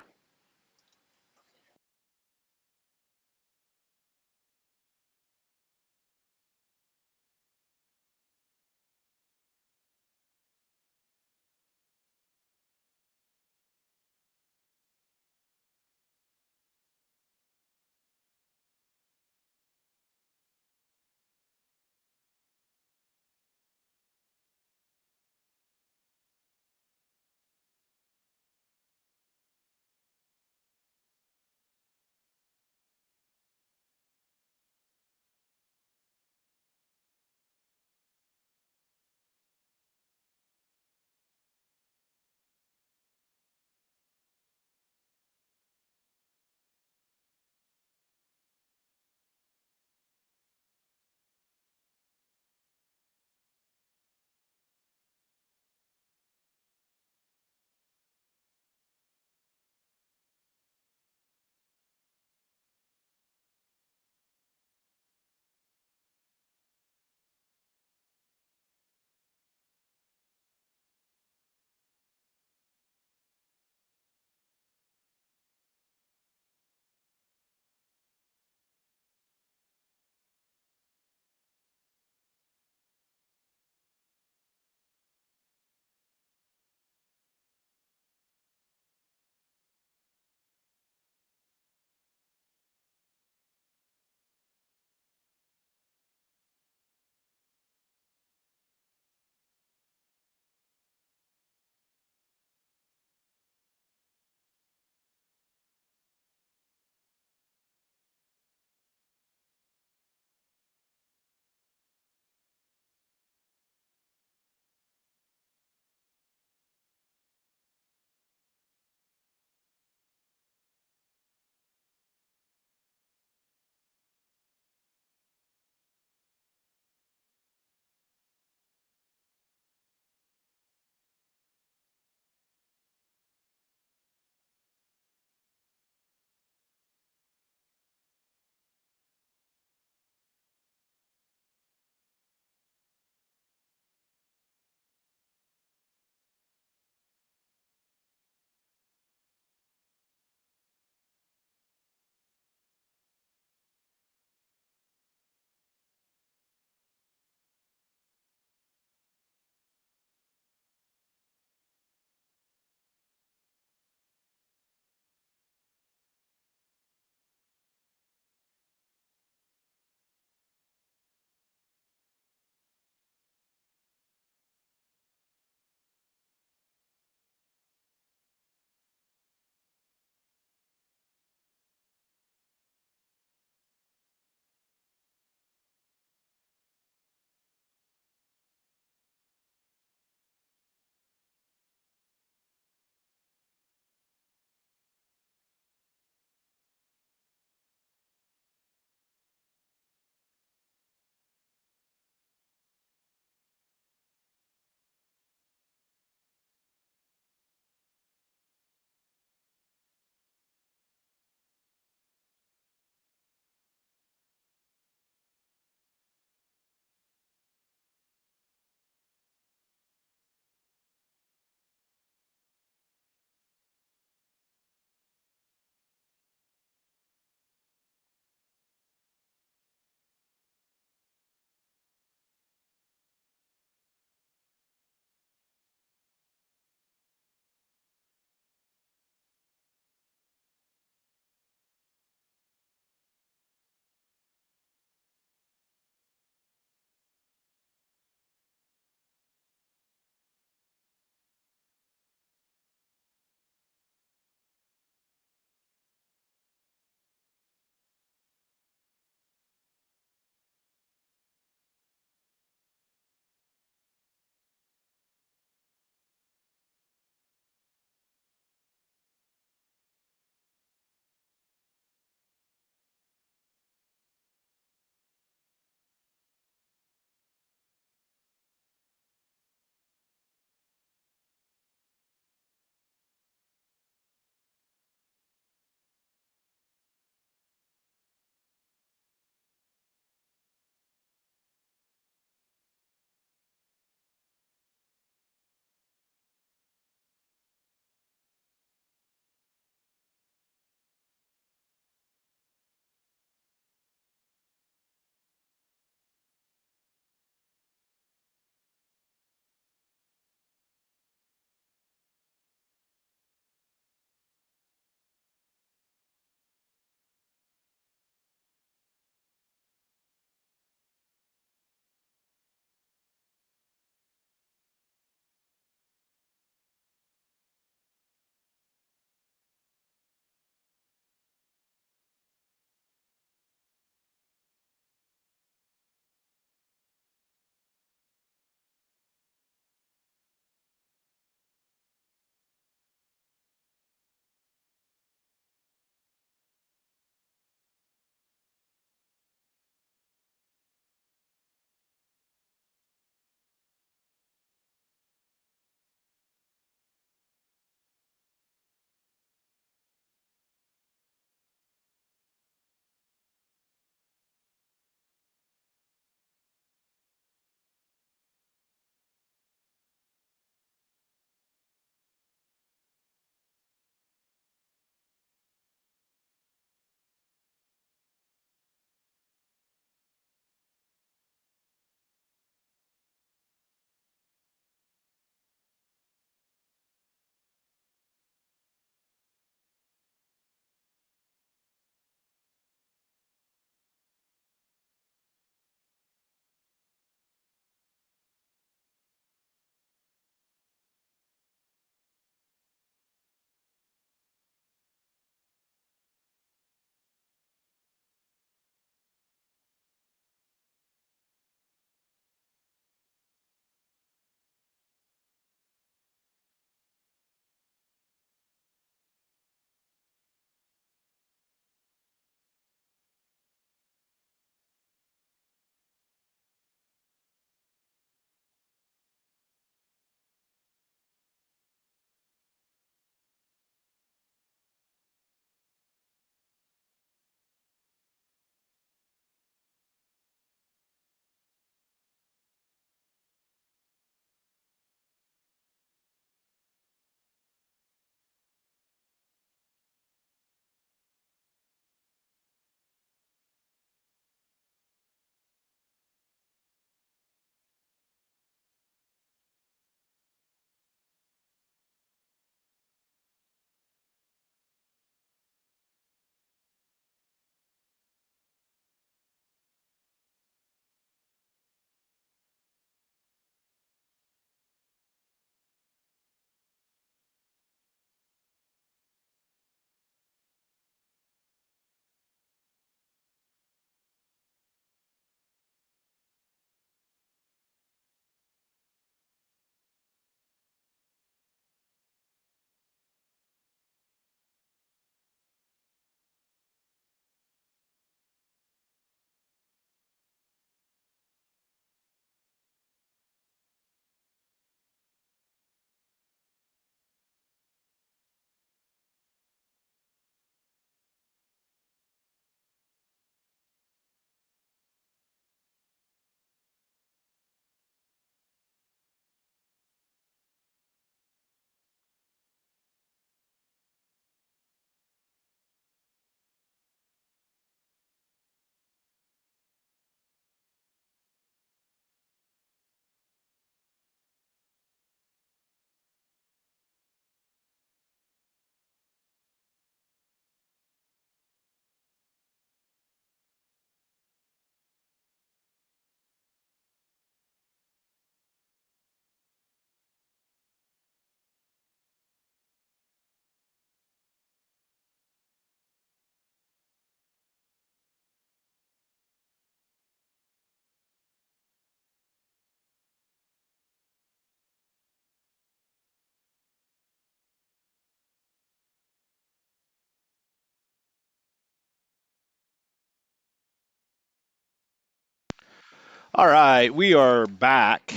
All right, we are back.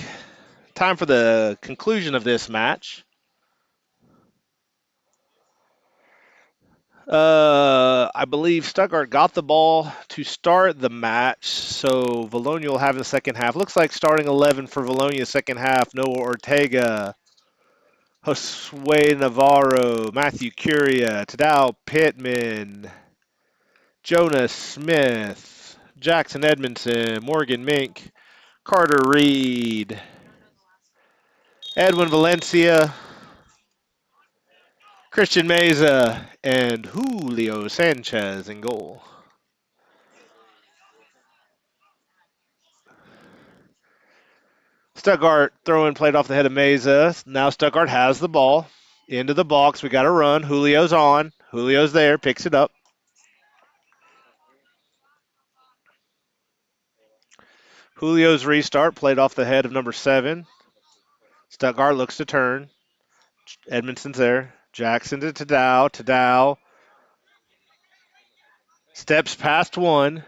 Time for the conclusion of this match. I believe Stuttgart got the ball to start the match, so Vilonia will have the second half. Looks like starting 11 for Vilonia second half. Noah Ortega, Josue Navarro, Matthew Curia, Tadao Pittman, Jonas Smith, Jackson Edmondson, Morgan Mink, Carter Reed, Edwin Valencia, Christian Meza, and Julio Sanchez in goal. Stuttgart throwing played off the head of Meza. Now Stuttgart has the ball. Into the box. We got to run. Julio's on. Julio's there. Picks it up. Julio's restart played off the head of number 7. Stuttgart looks to turn. Edmondson's there. Jackson to Tadao. Tadao steps past one.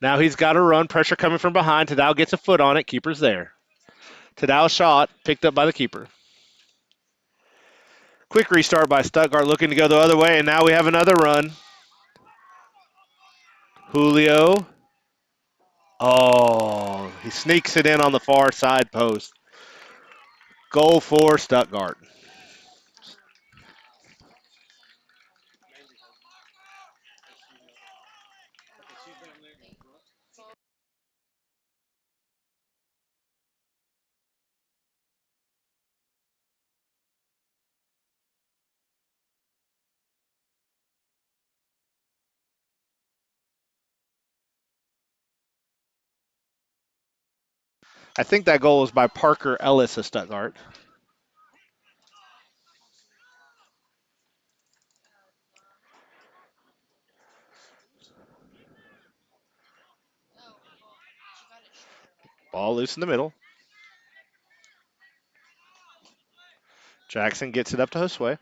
Now he's got to run. Pressure coming from behind. Tadao gets a foot on it. Keeper's there. Tadao shot. Picked up by the keeper. Quick restart by Stuttgart looking to go the other way, and now we have another run. Julio. Oh, he sneaks it in on the far side post. Goal for Stuttgart. I think that goal was by Parker Ellis of Stuttgart. Ball loose in the middle. Jackson gets it up to Josue.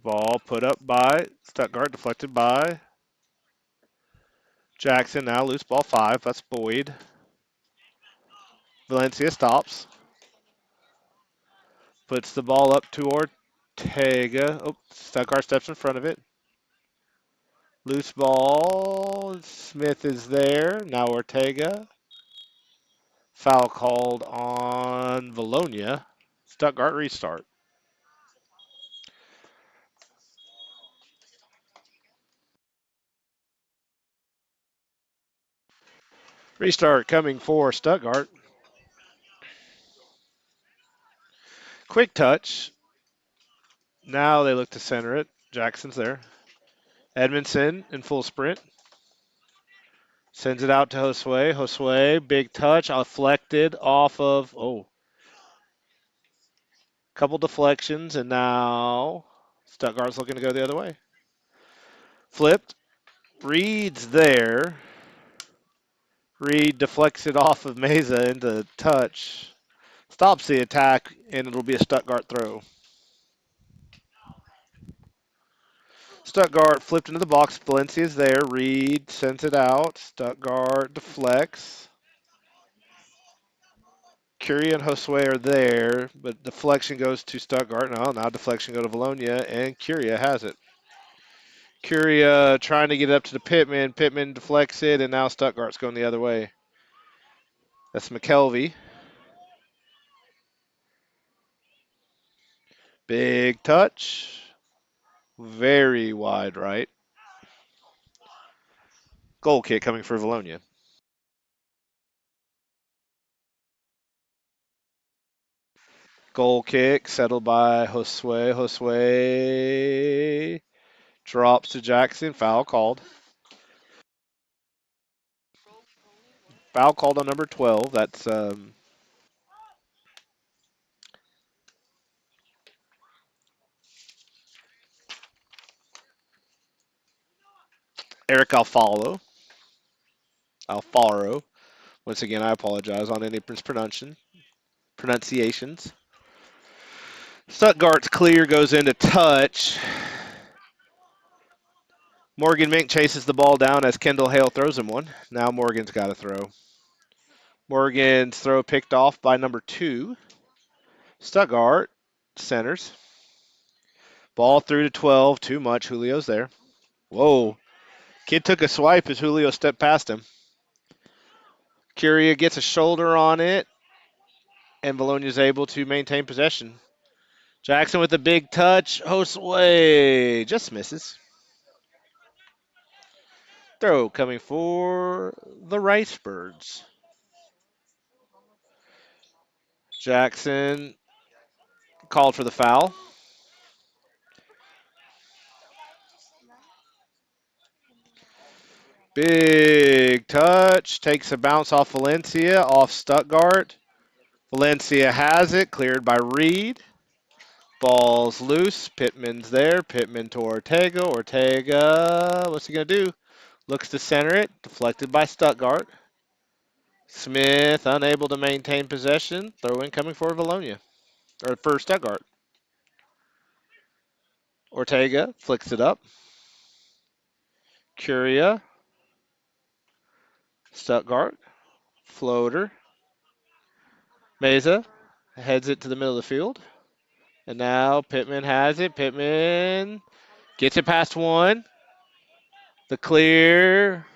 Ball put up by Stuttgart, deflected by Jackson. Now loose ball 5. That's Boyd. Valencia stops. Puts the ball up to Ortega. Oh, Stuttgart steps in front of it. Loose ball. Smith is there. Now Ortega. Foul called on Vilonia. Stuttgart restart. Restart coming for Stuttgart. Quick touch. Now they look to center it. Jackson's there. Edmondson in full sprint. Sends it out to Josue. Josue, big touch, deflected off of, couple deflections, and now Stuttgart's looking to go the other way. Flipped. Reed's there. Reed deflects it off of Meza into touch. Stops the attack, and it'll be a Stuttgart throw. Stuttgart flipped into the box. Valencia's there. Reed sends it out. Stuttgart deflects. Curia and Josue are there, but deflection goes to Stuttgart. No, now deflection go to Vilonia, and Curia has it. Curia trying to get it up to the Pittman. Pittman deflects it, and now Stuttgart's going the other way. That's McKelvey. Big touch. Very wide right. Goal kick coming for Vilonia. Goal kick settled by Josue. Josue drops to Jackson. Foul called. Foul called on number 12. That's Eric Alfaro. Alfaro. Once again, I apologize on any pronunciations. Stuttgart's clear goes into touch. Morgan Mink chases the ball down as Kendall Hale throws him one. Now Morgan's got to throw. Morgan's throw picked off by number 2. Stuttgart centers. Ball through to 12. Too much. Julio's there. Whoa. Kid took a swipe as Julio stepped past him. Curia gets a shoulder on it, and Vilonia's able to maintain possession. Jackson with a big touch. Josue just misses. Throw coming for the Rice Birds. Jackson called for the foul. Big touch. Takes a bounce off Valencia, off Stuttgart. Valencia has it. Cleared by Reed. Ball's loose. Pittman's there. Pittman to Ortega. Ortega, what's he going to do? Looks to center it. Deflected by Stuttgart. Smith unable to maintain possession. Throw in coming for Vilonia. Or for Stuttgart. Ortega flicks it up. Curia. Stuttgart. Floater. Meza heads it to the middle of the field. And now Pittman has it. Pittman gets it past one. The clear.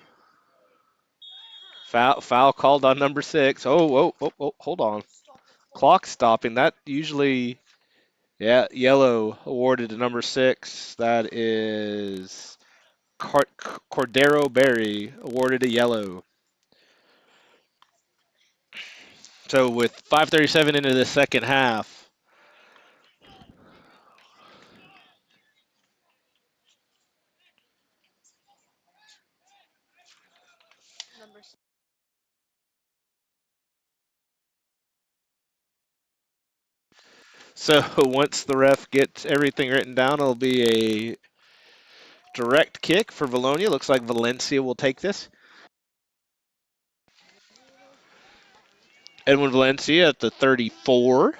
Foul called on number 6. Oh, hold on. Clock stopping. That usually, yeah, yellow awarded to number 6. That is Cordero Berry awarded a yellow. So with 5:37 into the second half, so once the ref gets everything written down, it'll be a direct kick for Vilonia. Looks like Valencia will take this. Edwin Valencia at the 34.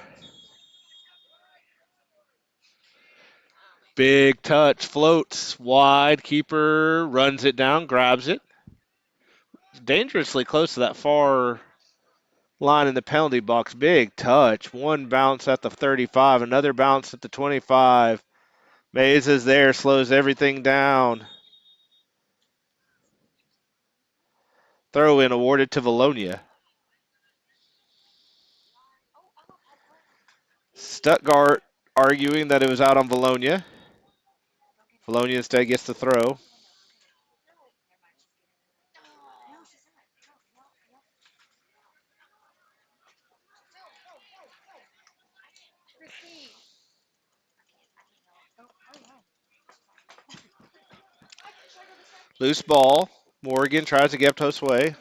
Big touch, floats wide. Keeper runs it down, grabs it. Dangerously close to that far line in the penalty box. Big touch. One bounce at the 35, another bounce at the 25. Mays is there, slows everything down. Throw in awarded to Vilonia. Stuttgart arguing that it was out on Vilonia. Vilonia instead gets the throw. Loose ball. Morgan tries to get up Josue.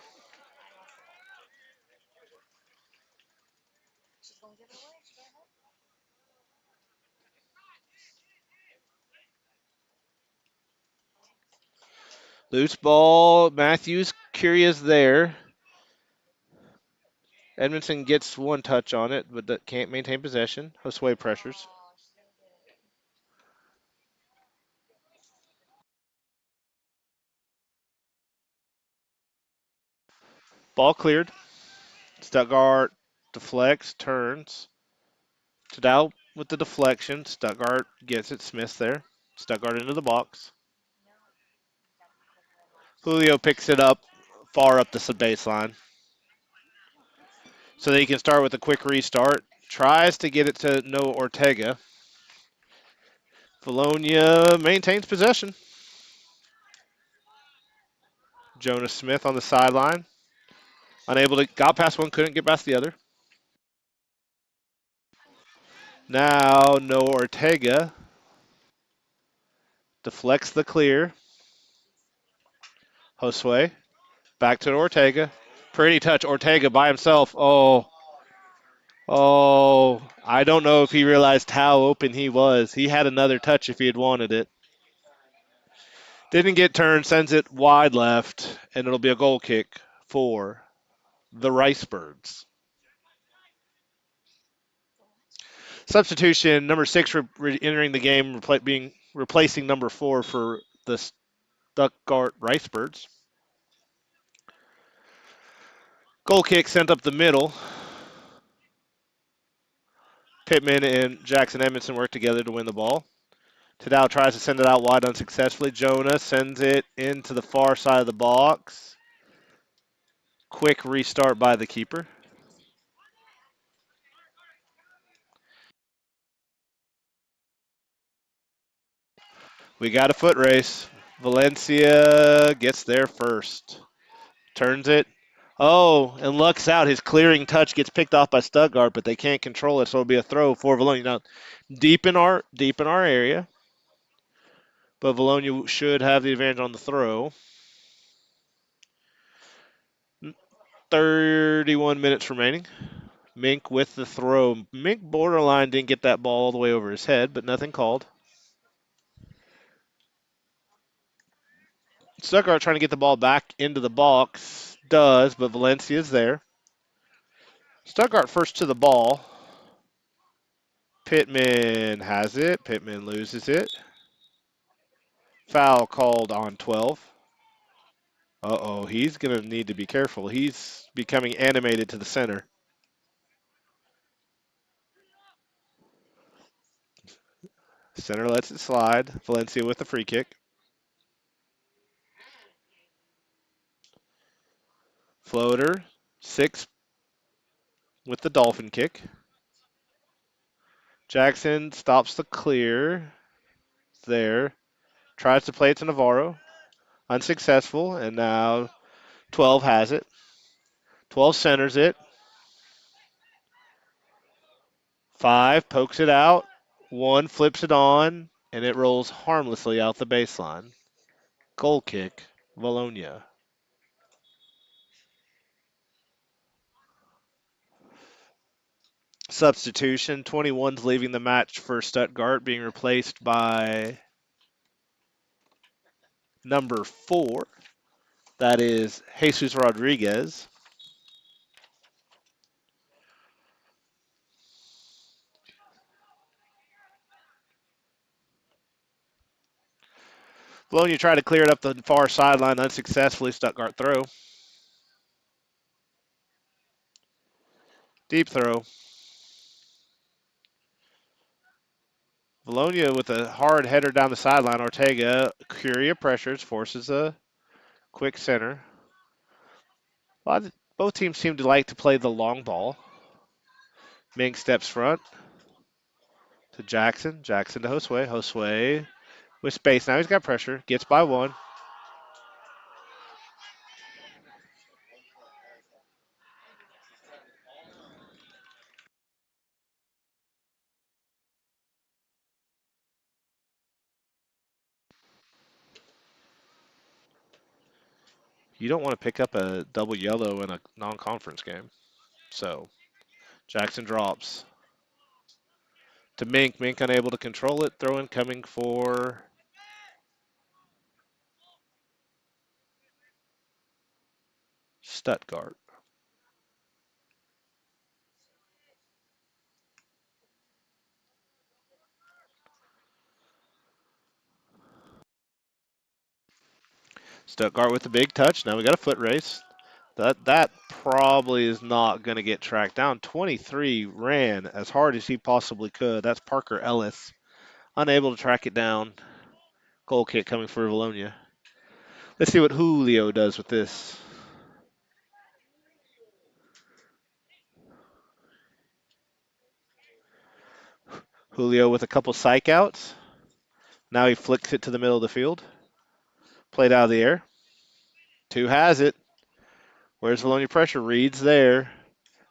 Loose ball. Matthews, Curious there. Edmondson gets one touch on it, but that can't maintain possession. Josue pressures. Ball cleared. Stuttgart deflects, turns. Tadal with the deflection. Stuttgart gets it. Smith's there. Stuttgart into the box. Julio picks it up far up the baseline. So they can start with a quick restart. Tries to get it to Noah Ortega. Vilonia maintains possession. Jonas Smith on the sideline. Unable to, got past one, couldn't get past the other. Now Noah Ortega deflects the clear. Josue back to Ortega. Pretty touch. Ortega by himself. Oh, I don't know if he realized how open he was. He had another touch if he had wanted it. Didn't get turned, sends it wide left, and it'll be a goal kick for the Rice Birds. Substitution number 6 entering the game, replacing number 4 for the Stuttgart Ricebirds. Goal kick sent up the middle. Pittman and Jackson Edmondson work together to win the ball. Tadao tries to send it out wide unsuccessfully. Jonah sends it into the far side of the box. Quick restart by the keeper. We got a foot race. Valencia gets there first. Turns it. Oh, and lucks out. His clearing touch gets picked off by Stuttgart, but they can't control it, so it'll be a throw for Vilonia. Now, deep in our area, but Vilonia should have the advantage on the throw. 31 minutes remaining. Mink with the throw. Mink borderline didn't get that ball all the way over his head, but nothing called. Stuttgart trying to get the ball back into the box. Does, but Valencia's there. Stuttgart first to the ball. Pittman has it. Pittman loses it. Foul called on 12. Uh-oh, he's going to need to be careful. He's becoming animated to the center. Center lets it slide. Valencia with the free kick. Floater. 6 with the dolphin kick. Jackson stops the clear. There. Tries to play it to Navarro. Unsuccessful. And now 12 has it. 12 centers it. 5 pokes it out. 1 flips it on. And it rolls harmlessly out the baseline. Goal kick. Vilonia. Substitution. 21's leaving the match for Stuttgart, being replaced by number 4. That is Jesus Rodriguez. Bologna tried to clear it up the far sideline unsuccessfully. Stuttgart throw. Deep throw. Bologna with a hard header down the sideline. Ortega, Curia pressures, forces a quick center. Both teams seem to like to play the long ball. Mink steps front to Jackson. Jackson to Josue. Josue with space. Now he's got pressure. Gets by 1. You don't want to pick up a double yellow in a non-conference game. So Jackson drops to Mink. Mink unable to control it. Throw in coming for Stuttgart. Stuttgart with the big touch. Now we got a foot race. That probably is not going to get tracked down. 23 ran as hard as he possibly could. That's Parker Ellis. Unable to track it down. Goal kick coming for Vilonia. Let's see what Julio does with this. Julio with a couple psych outs. Now he flicks it to the middle of the field. Played out of the air. 2 has it. Where's Vilonia pressure? Reed's there.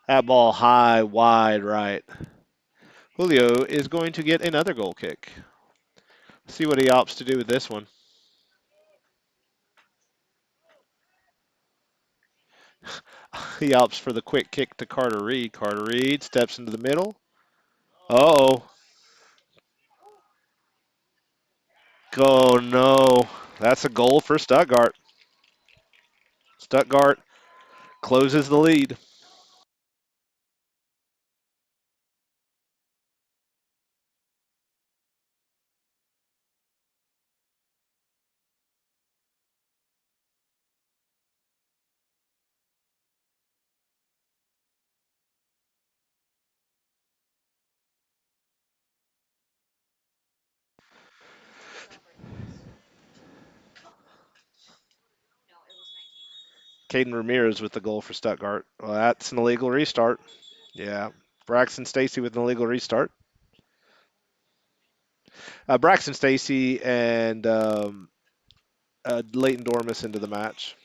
That ball high, wide right. Julio is going to get another goal kick. See what he opts to do with this one. He opts for the quick kick to Carter Reed. Carter Reed steps into the middle. Uh-oh. Oh, no. That's a goal for Stuttgart. Stuttgart closes the lead. Caden Ramirez with the goal for Stuttgart. Well, that's an illegal restart. Yeah. Braxton Stacy with an illegal restart. Braxton Stacy and Leighton Dormus into the match.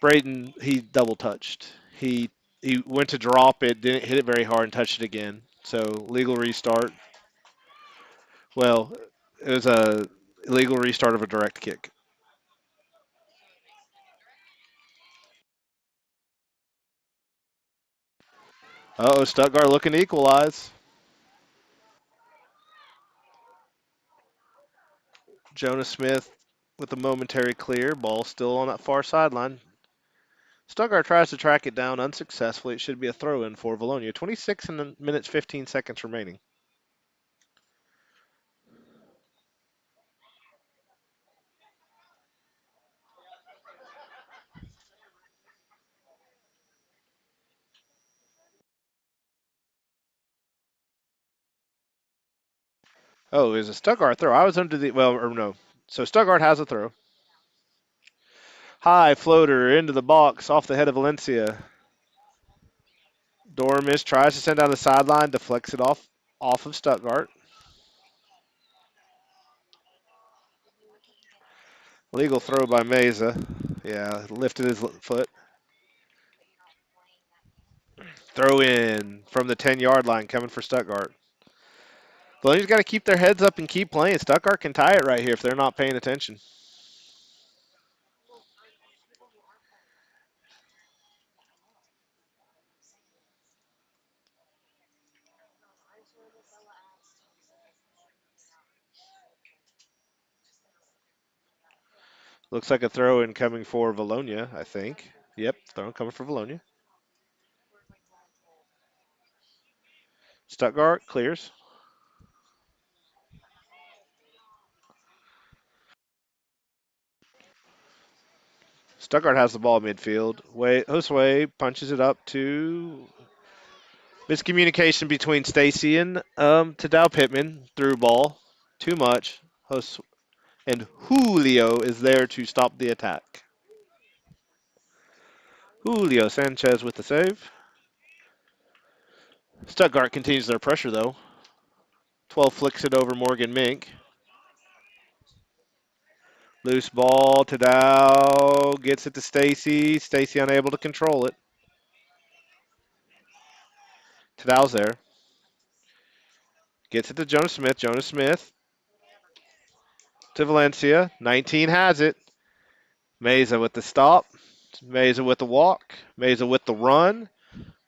Brayton, he double touched. He went to drop it, didn't hit it very hard, and touched it again. So legal restart. Well, it was a illegal restart of a direct kick. Oh, Stuttgart looking to equalize. Jonas Smith with a momentary clear. Ball still on that far sideline. Stuttgart tries to track it down unsuccessfully. It should be a throw in for Vilonia. 26 minutes 15 seconds remaining. Oh, is a Stuttgart throw? I was under the well, or no. So Stuttgart has a throw. High floater into the box off the head of Valencia. Dormis tries to send down the sideline, deflects it off of Stuttgart. Legal throw by Meza. Yeah, lifted his foot. Throw in from the 10-yard line coming for Stuttgart. Bologna's got to keep their heads up and keep playing. Stuttgart can tie it right here if they're not paying attention. Looks like a throw in coming for Vilonia, I think. Yep, throw coming for Vilonia. Stuttgart clears. Stuttgart has the ball midfield. Josue punches it up to miscommunication between Stacy and Tadao Pittman. Through ball. Too much. And Julio is there to stop the attack. Julio Sanchez with the save. Stuttgart continues their pressure, though. 12 flicks it over Morgan Mink. Loose ball. Tadao gets it to Stacy. Stacy unable to control it. Tadao's there. Gets it to Jonas Smith. Jonas Smith to Valencia. 19 has it. Meza with the stop. Meza with the walk. Meza with the run.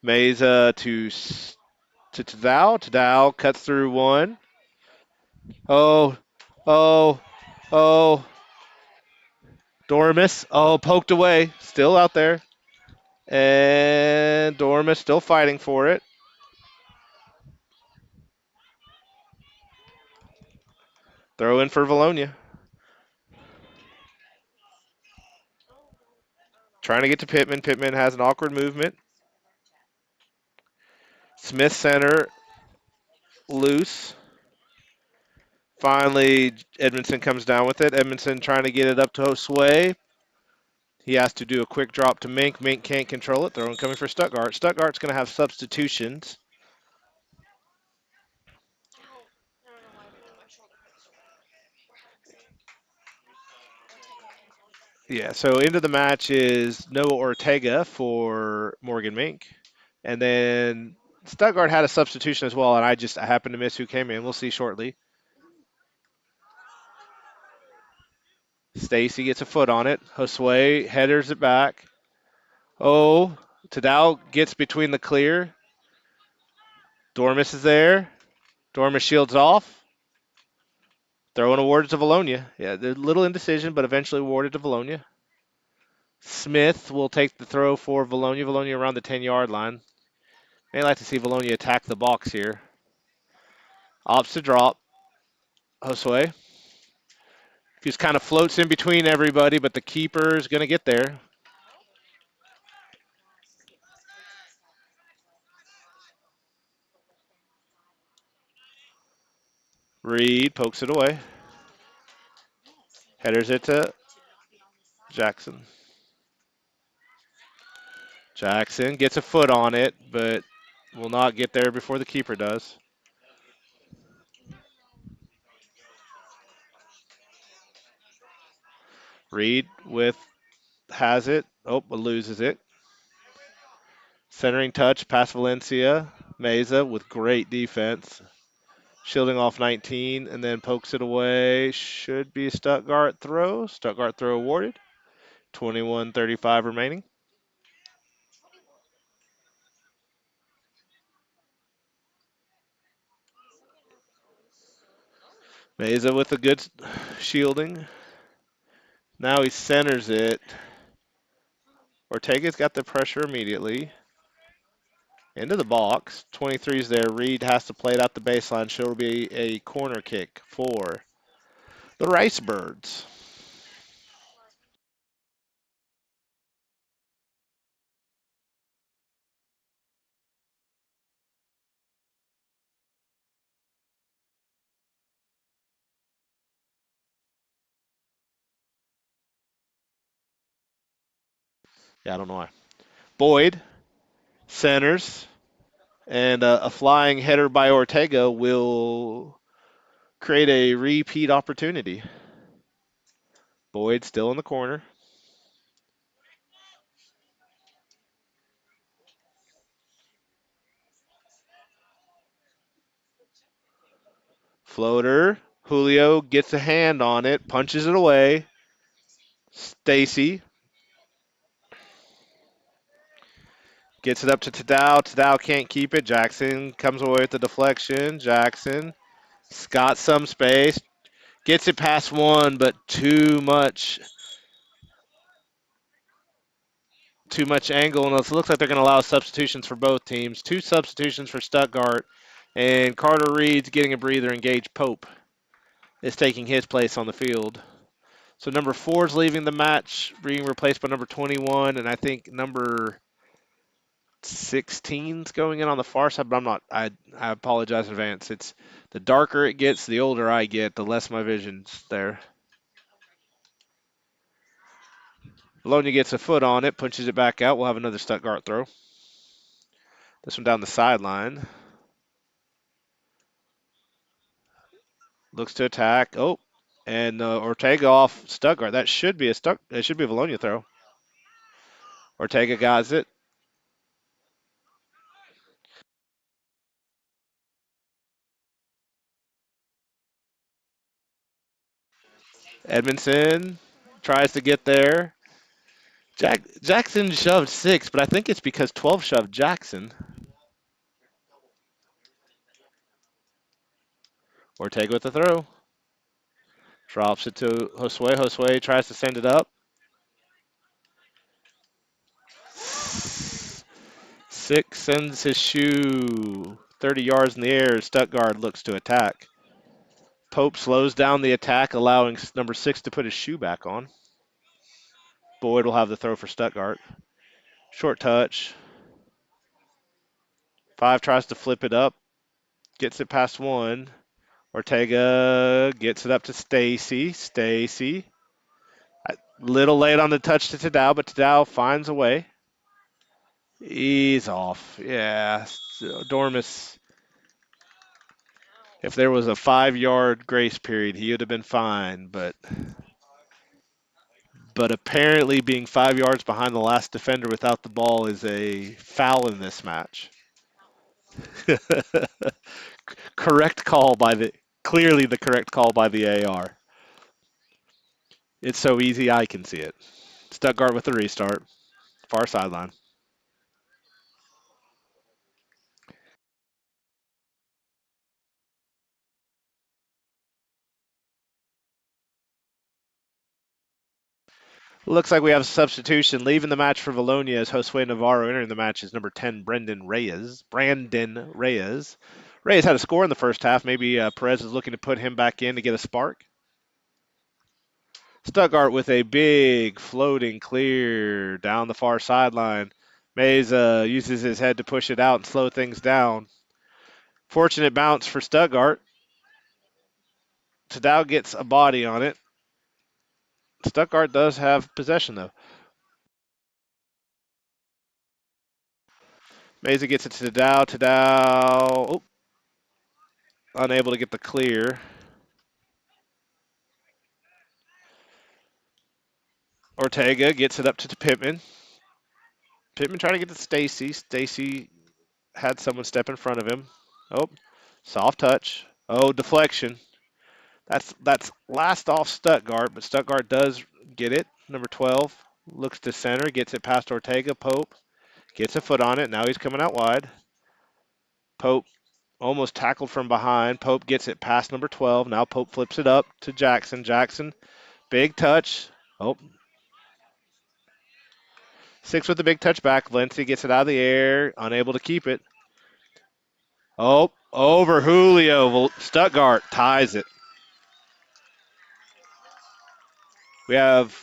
Meza to Tadao. Tadao cuts through one. Oh, oh, oh. Dormus. Oh, poked away. Still out there. And Dormus still fighting for it. Throw in for Vilonia. Trying to get to Pittman. Pittman has an awkward movement. Smith center. Loose. Finally, Edmondson comes down with it. Edmondson trying to get it up to Josue. He has to do a quick drop to Mink. Mink can't control it. Throw coming for Stuttgart. Stuttgart's going to have substitutions. Yeah, so into the match is Noah Ortega for Morgan Mink. And then Stuttgart had a substitution as well, and I happened to miss who came in. We'll see shortly. Stacy gets a foot on it. Josue headers it back. Oh, Tadao gets between the clear. Dormus is there. Dormus shields off. Throwing awarded to Vilonia. Yeah, there's a little indecision, but eventually awarded to Vilonia. Smith will take the throw for Vilonia. Vilonia around the 10-yard line. May like to see Vilonia attack the box here. Opts to drop. Josue. Just kind of floats in between everybody, but the keeper is going to get there. Reed pokes it away. Headers it to Jackson. Jackson gets a foot on it, but will not get there before the keeper does. Reed with has it. Oh, but loses it. Centering touch, pass Valencia. Meza with great defense. Shielding off 19 and then pokes it away. Should be Stuttgart throw. Stuttgart throw awarded. 21:35 remaining. Meza with a good shielding. Now he centers it. Ortega's got the pressure immediately. Into the box. 23's there. Reed has to play it out the baseline. She'll be a corner kick for the Rice Birds. Yeah, I don't know why. Boyd centers, and a flying header by Ortega will create a repeat opportunity. Boyd still in the corner. Floater. Julio gets a hand on it, punches it away. Stacy gets it up to Tadao. Tadao can't keep it. Jackson comes away with the deflection. Jackson's got some space. Gets it past one, but too much angle, and it looks like they're going to allow substitutions for both teams. Two substitutions for Stuttgart, and Carter Reed's getting a breather, and Gage Pope is taking his place on the field. So number 4 is leaving the match, being replaced by number 21, and I think number 16 is going in on the far side, but I'm not. I apologize in advance. It's the darker it gets, the older I get, the less my vision's there. Vilonia gets a foot on it, punches it back out. We'll have another Stuttgart throw. This one down the sideline. Looks to attack. Oh, and Ortega off Stuttgart. That should be a Vilonia throw. Ortega got it. Edmondson tries to get there. Jackson shoved 6, but I think it's because 12 shoved Jackson. Ortega with the throw. Drops it to Josue. Josue tries to send it up. Six sends his shoe 30 yards in the air. Stuttgart looks to attack. Pope slows down the attack, allowing number 6 to put his shoe back on. Boyd will have the throw for Stuttgart. Short touch. 5 tries to flip it up. Gets it past 1. Ortega gets it up to Stacy. Stacy. Little late on the touch to Tadao, but Tadao finds a way. He's off. Yeah. Dormus, if there was a 5-yard grace period, he would have been fine. But apparently being 5 yards behind the last defender without the ball is a foul in this match. Correct call by the clearly the correct call by the AR. It's so easy I can see it. Stuttgart with the restart. Far sideline. Looks like we have a substitution. Leaving the match for Vilonia is Josue Navarro. Entering the match is number 10, Brendan Reyes. Brandon Reyes. Reyes had a score in the first half. Maybe Perez is looking to put him back in to get a spark. Stuttgart with a big floating clear down the far sideline. Meza uses his head to push it out and slow things down. Fortunate bounce for Stuttgart. Tadao gets a body on it. Stuttgart does have possession, though. Meza gets it to Dow. To Dow. Oh, unable to get the clear. Ortega gets it up to Pittman. Pittman trying to get to Stacy. Stacy had someone step in front of him. Oh, soft touch. Oh, deflection. That's last off Stuttgart, but Stuttgart does get it. Number 12 looks to center, gets it past Ortega. Pope gets a foot on it. Now he's coming out wide. Pope almost tackled from behind. Pope gets it past number 12. Now Pope flips it up to Jackson. Jackson, big touch. Oh, six with the big touchback. Valencia gets it out of the air, unable to keep it. Oh, over Julio. Stuttgart ties it. We have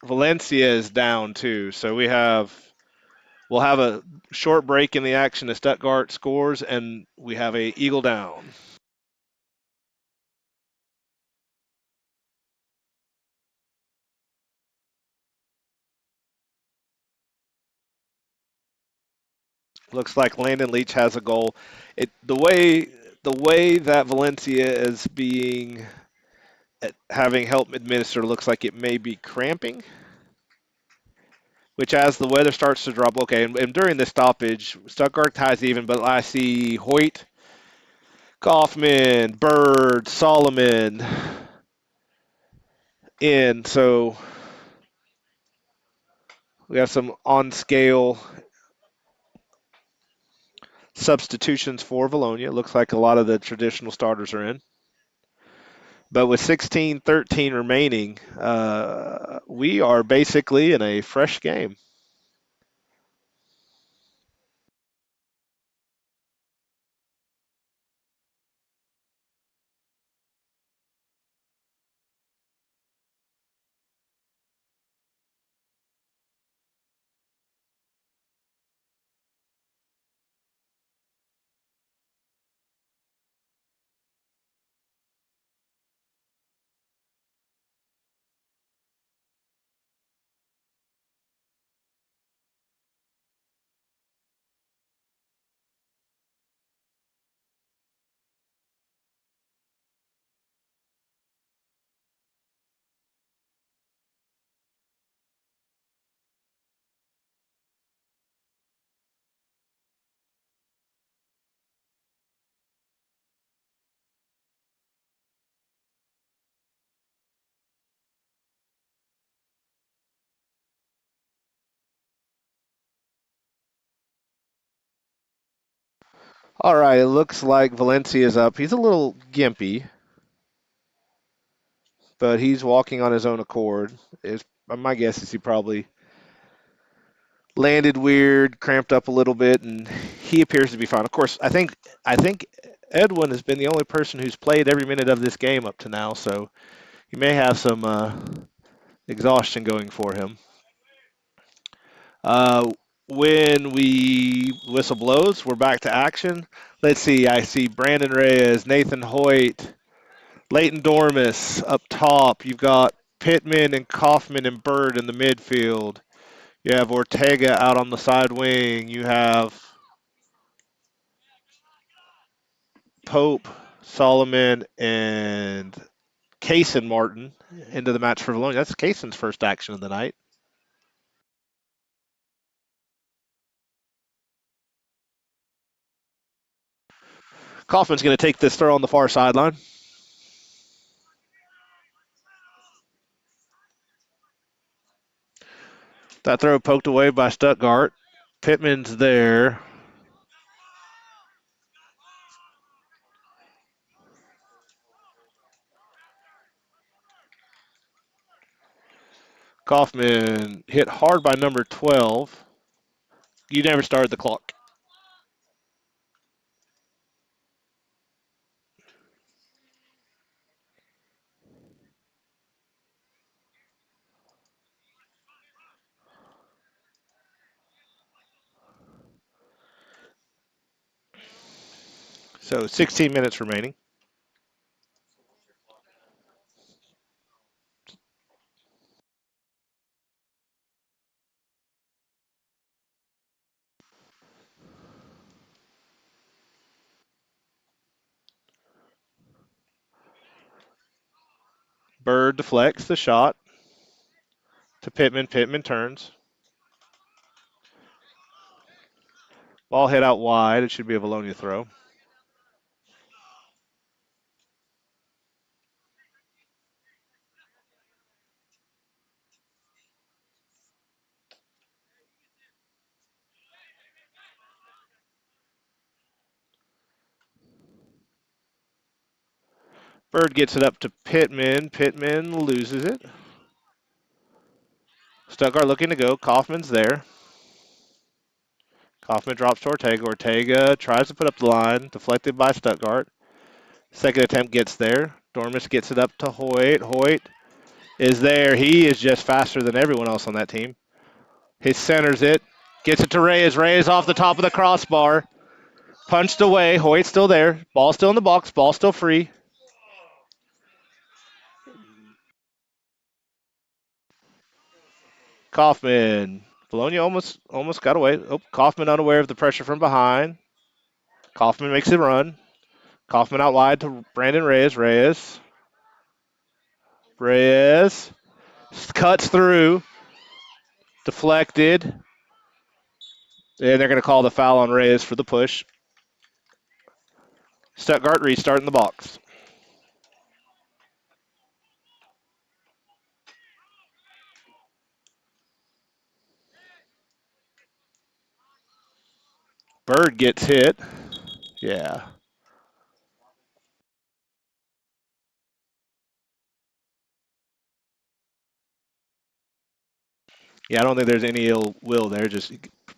Valencia is down too, so we'll have a short break in the action as Stuttgart scores, and we have a eagle down. Looks like Landon Leach has a goal. The way that Valencia is being having help administer looks like it may be cramping. Which, as the weather starts to drop, okay, and during this stoppage, Stuttgart ties even, but I see Hoyt, Kaufman, Bird, Solomon in. So we have some on scale substitutions for Vilonia. Looks like a lot of the traditional starters are in. But with 16-13 remaining, we are basically in a fresh game. All right, it looks like Valencia is up. He's a little gimpy, but he's walking on his own accord. My guess is he probably landed weird, cramped up a little bit, and he appears to be fine. Of course, I think Edwin has been the only person who's played every minute of this game up to now, so he may have some exhaustion going for him. Uh, when we whistle blows, we're back to action. Let's see. I see Brandon Reyes, Nathan Hoyt, Leighton Dormis up top. You've got Pittman and Kaufman and Bird in the midfield. You have Ortega out on the side wing. You have Pope, Solomon, and Kaysen Martin into the match for Vilonia. That's Kaysen's first action of the night. Kaufman's going to take this throw on the far sideline. That throw poked away by Stuttgart. Pittman's there. Kaufman hit hard by number 12. You never started the clock. So 16 minutes remaining. Bird deflects the shot to Pittman. Pittman turns. Ball hit out wide. It should be a Vilonia throw. Bird gets it up to Pittman. Pittman loses it. Stuttgart looking to go. Kaufman's there. Kaufman drops to Ortega. Ortega tries to put up the line. Deflected by Stuttgart. Second attempt gets there. Dormus gets it up to Hoyt. Hoyt is there. He is just faster than everyone else on that team. He centers it. Gets it to Reyes. Reyes off the top of the crossbar. Punched away. Hoyt's still there. Ball still in the box. Ball still free. Kaufman. Bologna almost got away. Oh, Kaufman unaware of the pressure from behind. Kaufman makes it run. Kaufman out wide to Brandon Reyes. Reyes cuts through. Deflected. And they're going to call the foul on Reyes for the push. Stuttgart restart in the box. Bird gets hit. Yeah. Yeah, I don't think there's any ill will there. Just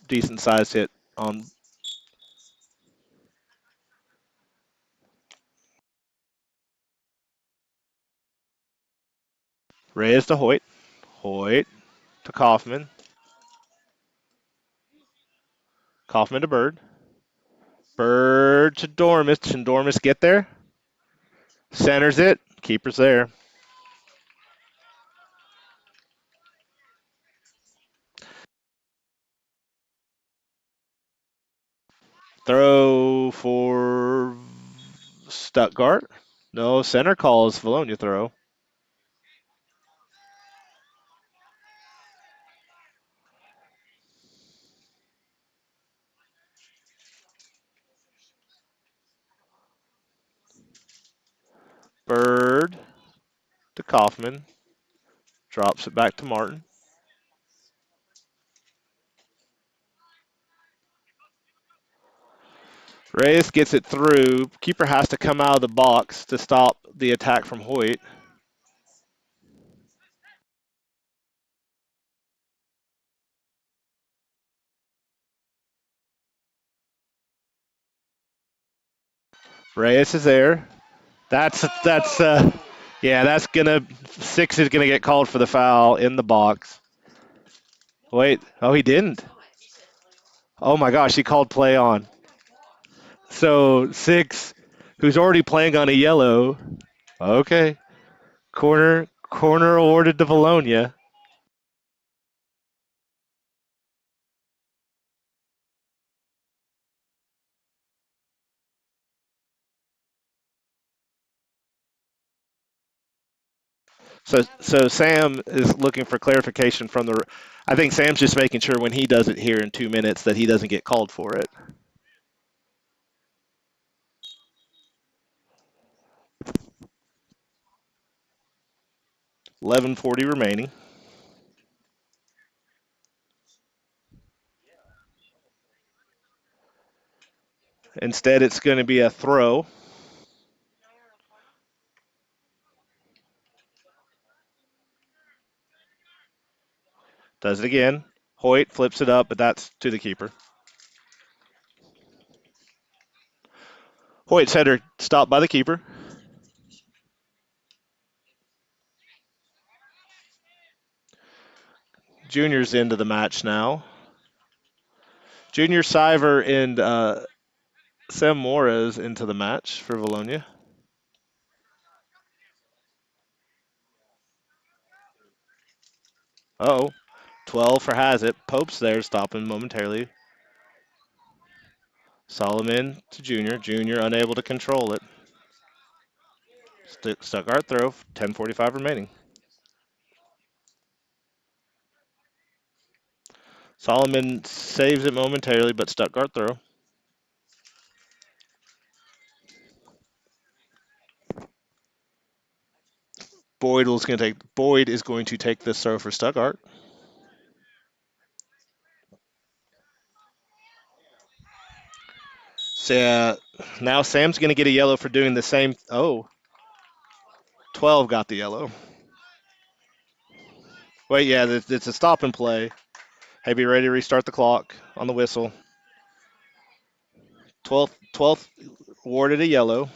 decent sized hit on Reyes to Hoyt. Hoyt to Kaufman. Kaufman to Bird. Bird to Dormus. Can Dormus get there? Centers it. Keeper's there. Throw for Stuttgart. No, center calls Vilonia throw. Bird to Kaufman. Drops it back to Martin. Reyes gets it through. Keeper has to come out of the box to stop the attack from Hoyt. Reyes is there. Yeah, that's gonna 6 is gonna get called for the foul in the box. Wait, oh he didn't. Oh my gosh, he called play on. So 6, who's already playing on a yellow. Okay, corner awarded to Vilonia. So Sam is looking for clarification from the. I think Sam's just making sure when he does it here in 2 minutes that he doesn't get called for it. 11:40 remaining. Instead, it's going to be a throw. Does it again. Hoyt flips it up, but that's to the keeper. Hoyt's header stopped by the keeper. Junior's into the match now. Junior Siver and Sam Mora's into the match for Vilonia. Oh, 12 for has it. Pope's there, stopping momentarily. Solomon to Junior. Junior unable to control it. Stuttgart throw. 10:45 remaining. Solomon saves it momentarily, but Stuttgart throw. Boyd is going to take this throw for Stuttgart. So now Sam's going to get a yellow for doing the same. Oh, 12 got the yellow. Wait, yeah, it's a stop and play. Hey, be ready to restart the clock on the whistle. 12th awarded a yellow.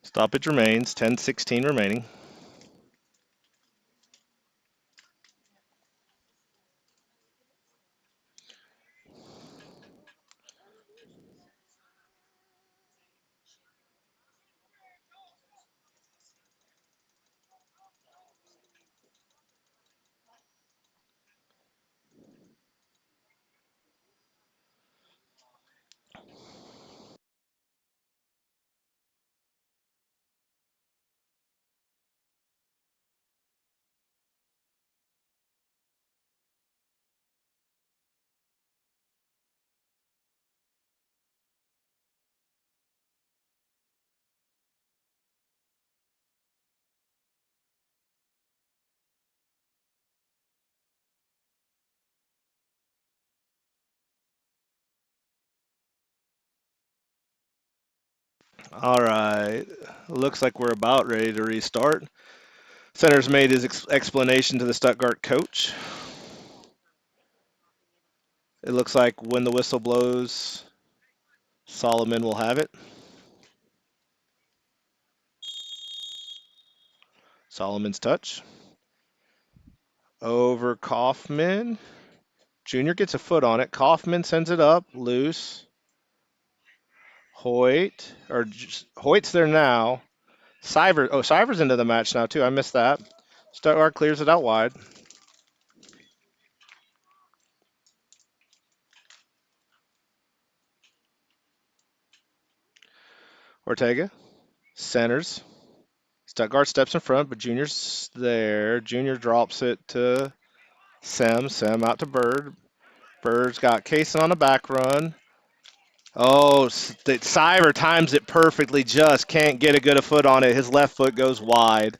Stoppage remains. 10:16 remaining. All right. Looks like we're about ready to restart. Center's made his explanation to the Stuttgart coach. It looks like when the whistle blows, Solomon will have it. Solomon's touch. Over Kaufman. Junior gets a foot on it. Kaufman sends it up, loose. Hoyt's there now. Syver's into the match now too. I missed that. Stuttgart clears it out wide. Ortega centers. Stuttgart steps in front, but Junior's there. Junior drops it to Sem. Sem out to Bird. Bird's got Kaysen on the back run. Oh, Syver times it perfectly, just can't get a good foot on it. His left foot goes wide.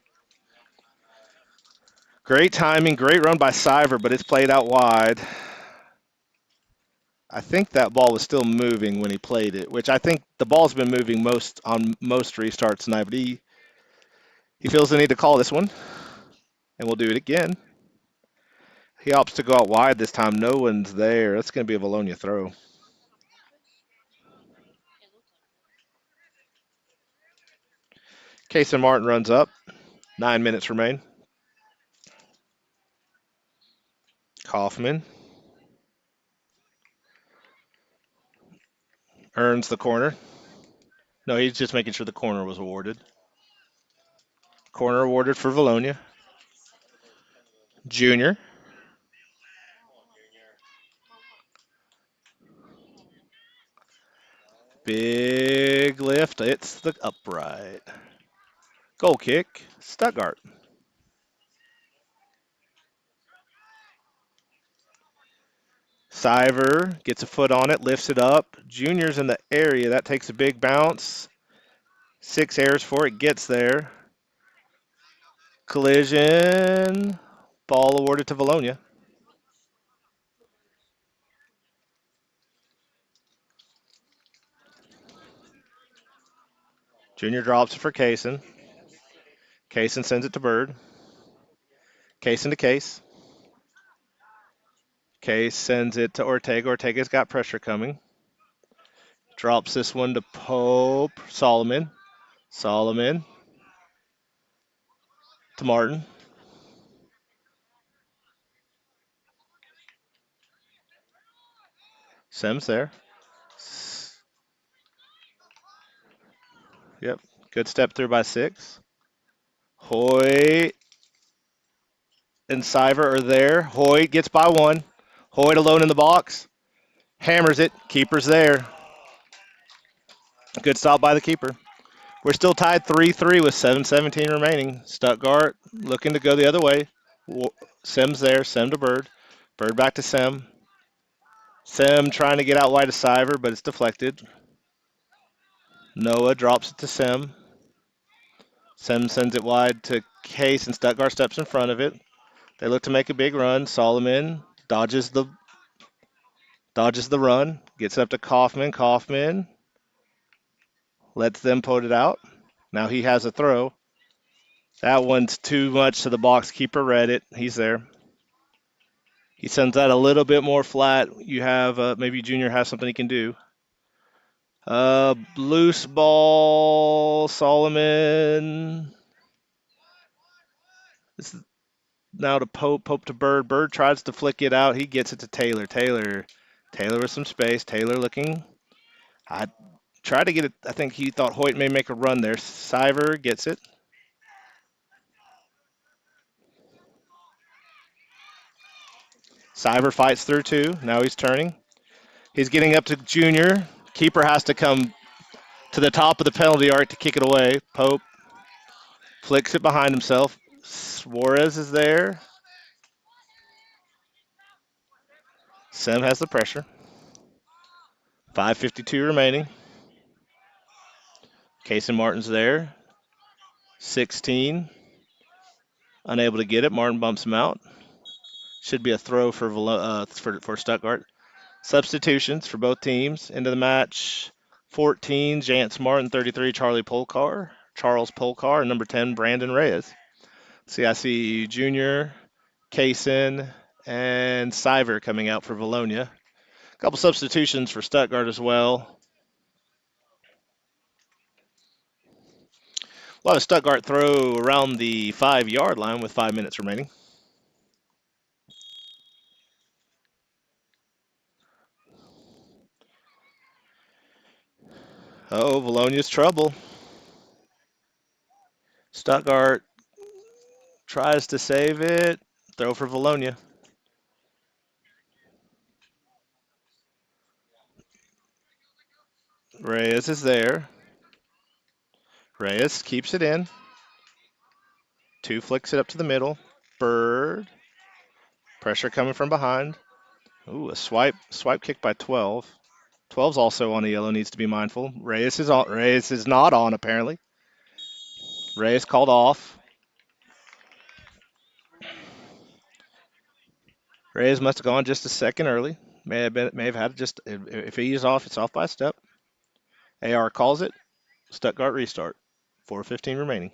Great timing, great run by Syver, but it's played out wide. I think that ball was still moving when he played it, which I think the ball's been moving on most restarts tonight, but he feels the need to call this one, and we'll do it again. He opts to go out wide this time. No one's there. That's going to be a Vilonia throw. Kaysen Martin runs up. 9 minutes remain. Kaufman earns the corner. No, he's just making sure the corner was awarded. Corner awarded for Vilonia. Junior. Big lift. It's the upright. Goal kick. Stuttgart. Syver gets a foot on it, lifts it up. Junior's in the area. That takes a big bounce. 6 airs for it. Gets there. Collision. Ball awarded to Vilonia. Junior drops it for Kaysen. Kaysen sends it to Bird. Kaysen to Case. Case sends it to Ortega. Ortega's got pressure coming. Drops this one to Pope. Solomon. Solomon to Martin. Sims there. S- Yep. Good step through by 6. Hoyt and Siver are there. Hoyt gets by 1. Hoyt alone in the box. Hammers it. Keeper's there. Good stop by the keeper. We're still tied 3-3 with 7:17 remaining. Stuttgart looking to go the other way. Sim's there. Sim to Bird. Bird back to Sim. Sim trying to get out wide to Siver, but it's deflected. Noah drops it to Sim. Sim sends it wide to Case, and Stuttgart steps in front of it. They look to make a big run. Solomon dodges the run. Gets up to Kaufman. Kaufman lets them put it out. Now he has a throw. That one's too much to the box. Keeper read it. He's there. He sends that a little bit more flat. You have maybe Junior has something he can do. Loose ball, Solomon. This is now to Pope. Pope to Bird. Bird tries to flick it out. He gets it to Taylor. Taylor with some space. Taylor looking. I tried to get it. I think he thought Hoyt may make a run there. Siver gets it. Siver fights through two. Now he's turning. He's getting up to Junior. Keeper has to come to the top of the penalty arc to kick it away. Pope flicks it behind himself. Suarez is there. Sim has the pressure. 5:52 remaining. Casey Martin's there. 16. Unable to get it. Martin bumps him out. Should be a throw for Stuttgart. Substitutions for both teams. Into the match. 14, Jance Martin. 33, Charles Polcar. And number 10, Brandon Reyes. See, I see Junior, Kaysen, and Siver coming out for Vilonia. A couple substitutions for Stuttgart as well. A lot of Stuttgart throw around the 5-yard line with 5 minutes remaining. Oh, Vilonia's trouble. Stuttgart tries to save it. Throw for Vilonia. Reyes is there. Reyes keeps it in. 2 flicks it up to the middle. Bird. Pressure coming from behind. Ooh, a swipe kick by 12. 12's also on a yellow, needs to be mindful. Reyes is on. Reyes is not on, apparently. Reyes called off. Reyes must have gone just a second early. May have had just if he is off, it's off by a step. AR calls it. Stuttgart restart. 4:15 remaining.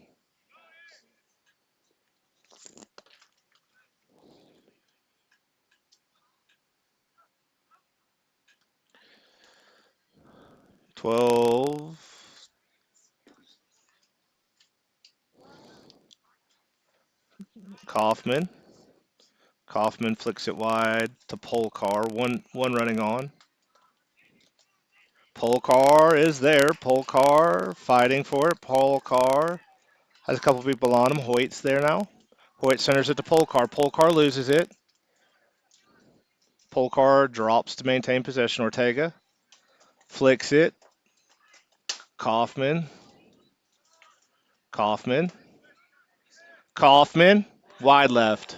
Twelve. Kaufman. Kaufman flicks it wide to Polcar. One running on. Polcar is there. Polcar fighting for it. Polcar has a couple people on him. Hoyt's there now. Hoyt centers it to Polcar. Polcar loses it. Polcar drops to maintain possession. Ortega flicks it. Kaufman. Kaufman. Kaufman. Wide left.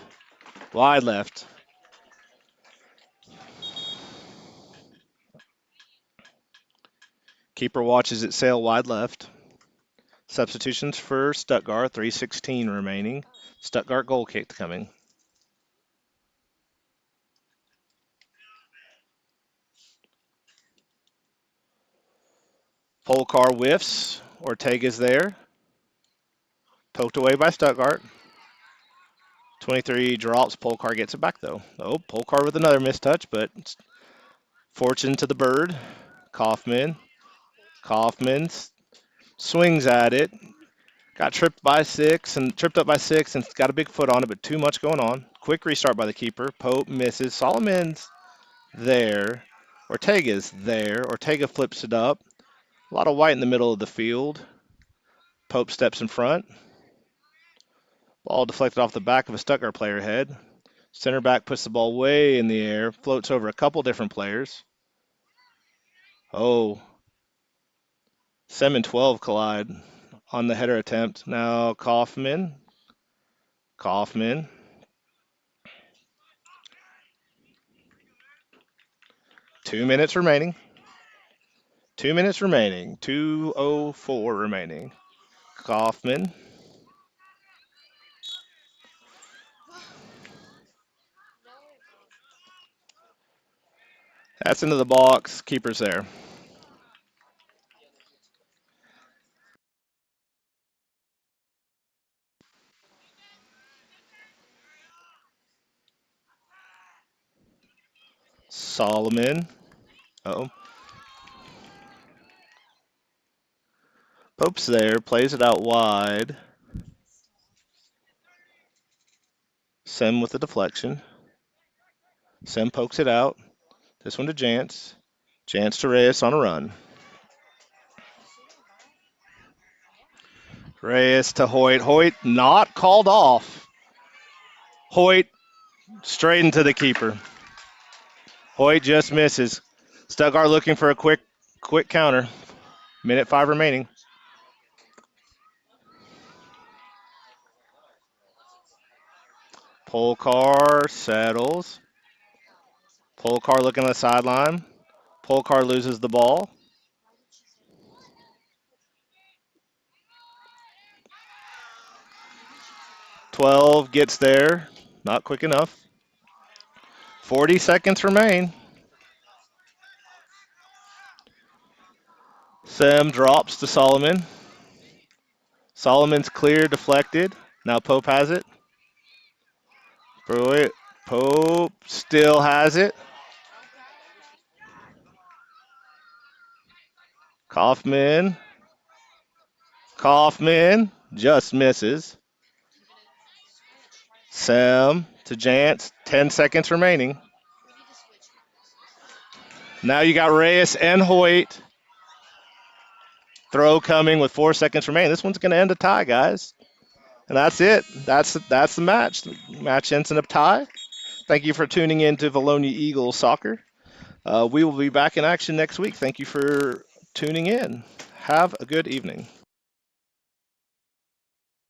Wide left. Keeper watches it sail wide left. Substitutions for Stuttgart. 3:16 remaining. Stuttgart goal kick coming. Polcar whiffs. Ortega's there. Poked away by Stuttgart. 23 drops. Polcar gets it back, though. Oh, Polcar with another mistouch, but fortune to the bird. Kaufman. Kaufman swings at it. Got tripped up by 6 and got a big foot on it, but too much going on. Quick restart by the keeper. Pope misses. Solomon's there. Ortega's there. Ortega flips it up. A lot of white in the middle of the field. Pope steps in front. Ball deflected off the back of a Stuttgart player head. Center back puts the ball way in the air, floats over a couple different players. Oh, Sem and 12 collide on the header attempt. Now Kaufman. Kaufman. 2 minutes remaining. 2 minutes remaining. 2:04 remaining. Kaufman. That's into the box. Keeper's there. Solomon. Oh. Pope's there. Plays it out wide. Sem with the deflection. Sem pokes it out. This one to Jantz. Jantz to Reyes on a run. Reyes to Hoyt. Hoyt not called off. Hoyt straight into the keeper. Hoyt just misses. Stuttgart looking for a quick counter. Minute 5 remaining. Polkar settles. Polkar looking at the sideline. Polkar loses the ball. .12 gets there. Not quick enough. 40 seconds remain. Sem drops to Solomon. Solomon's clear, deflected. Now Pope has it. Pope still has it. Kaufman just misses. Sem to Jantz. 10 seconds remaining. Now you got Reyes and Hoyt. Throw coming with 4 seconds remaining. This one's going to end a tie, guys. And that's it. That's the match. The match ends in a tie. Thank you for tuning in to Vilonia Eagles Soccer. We will be back in action next week. Thank you for tuning in. Have a good evening.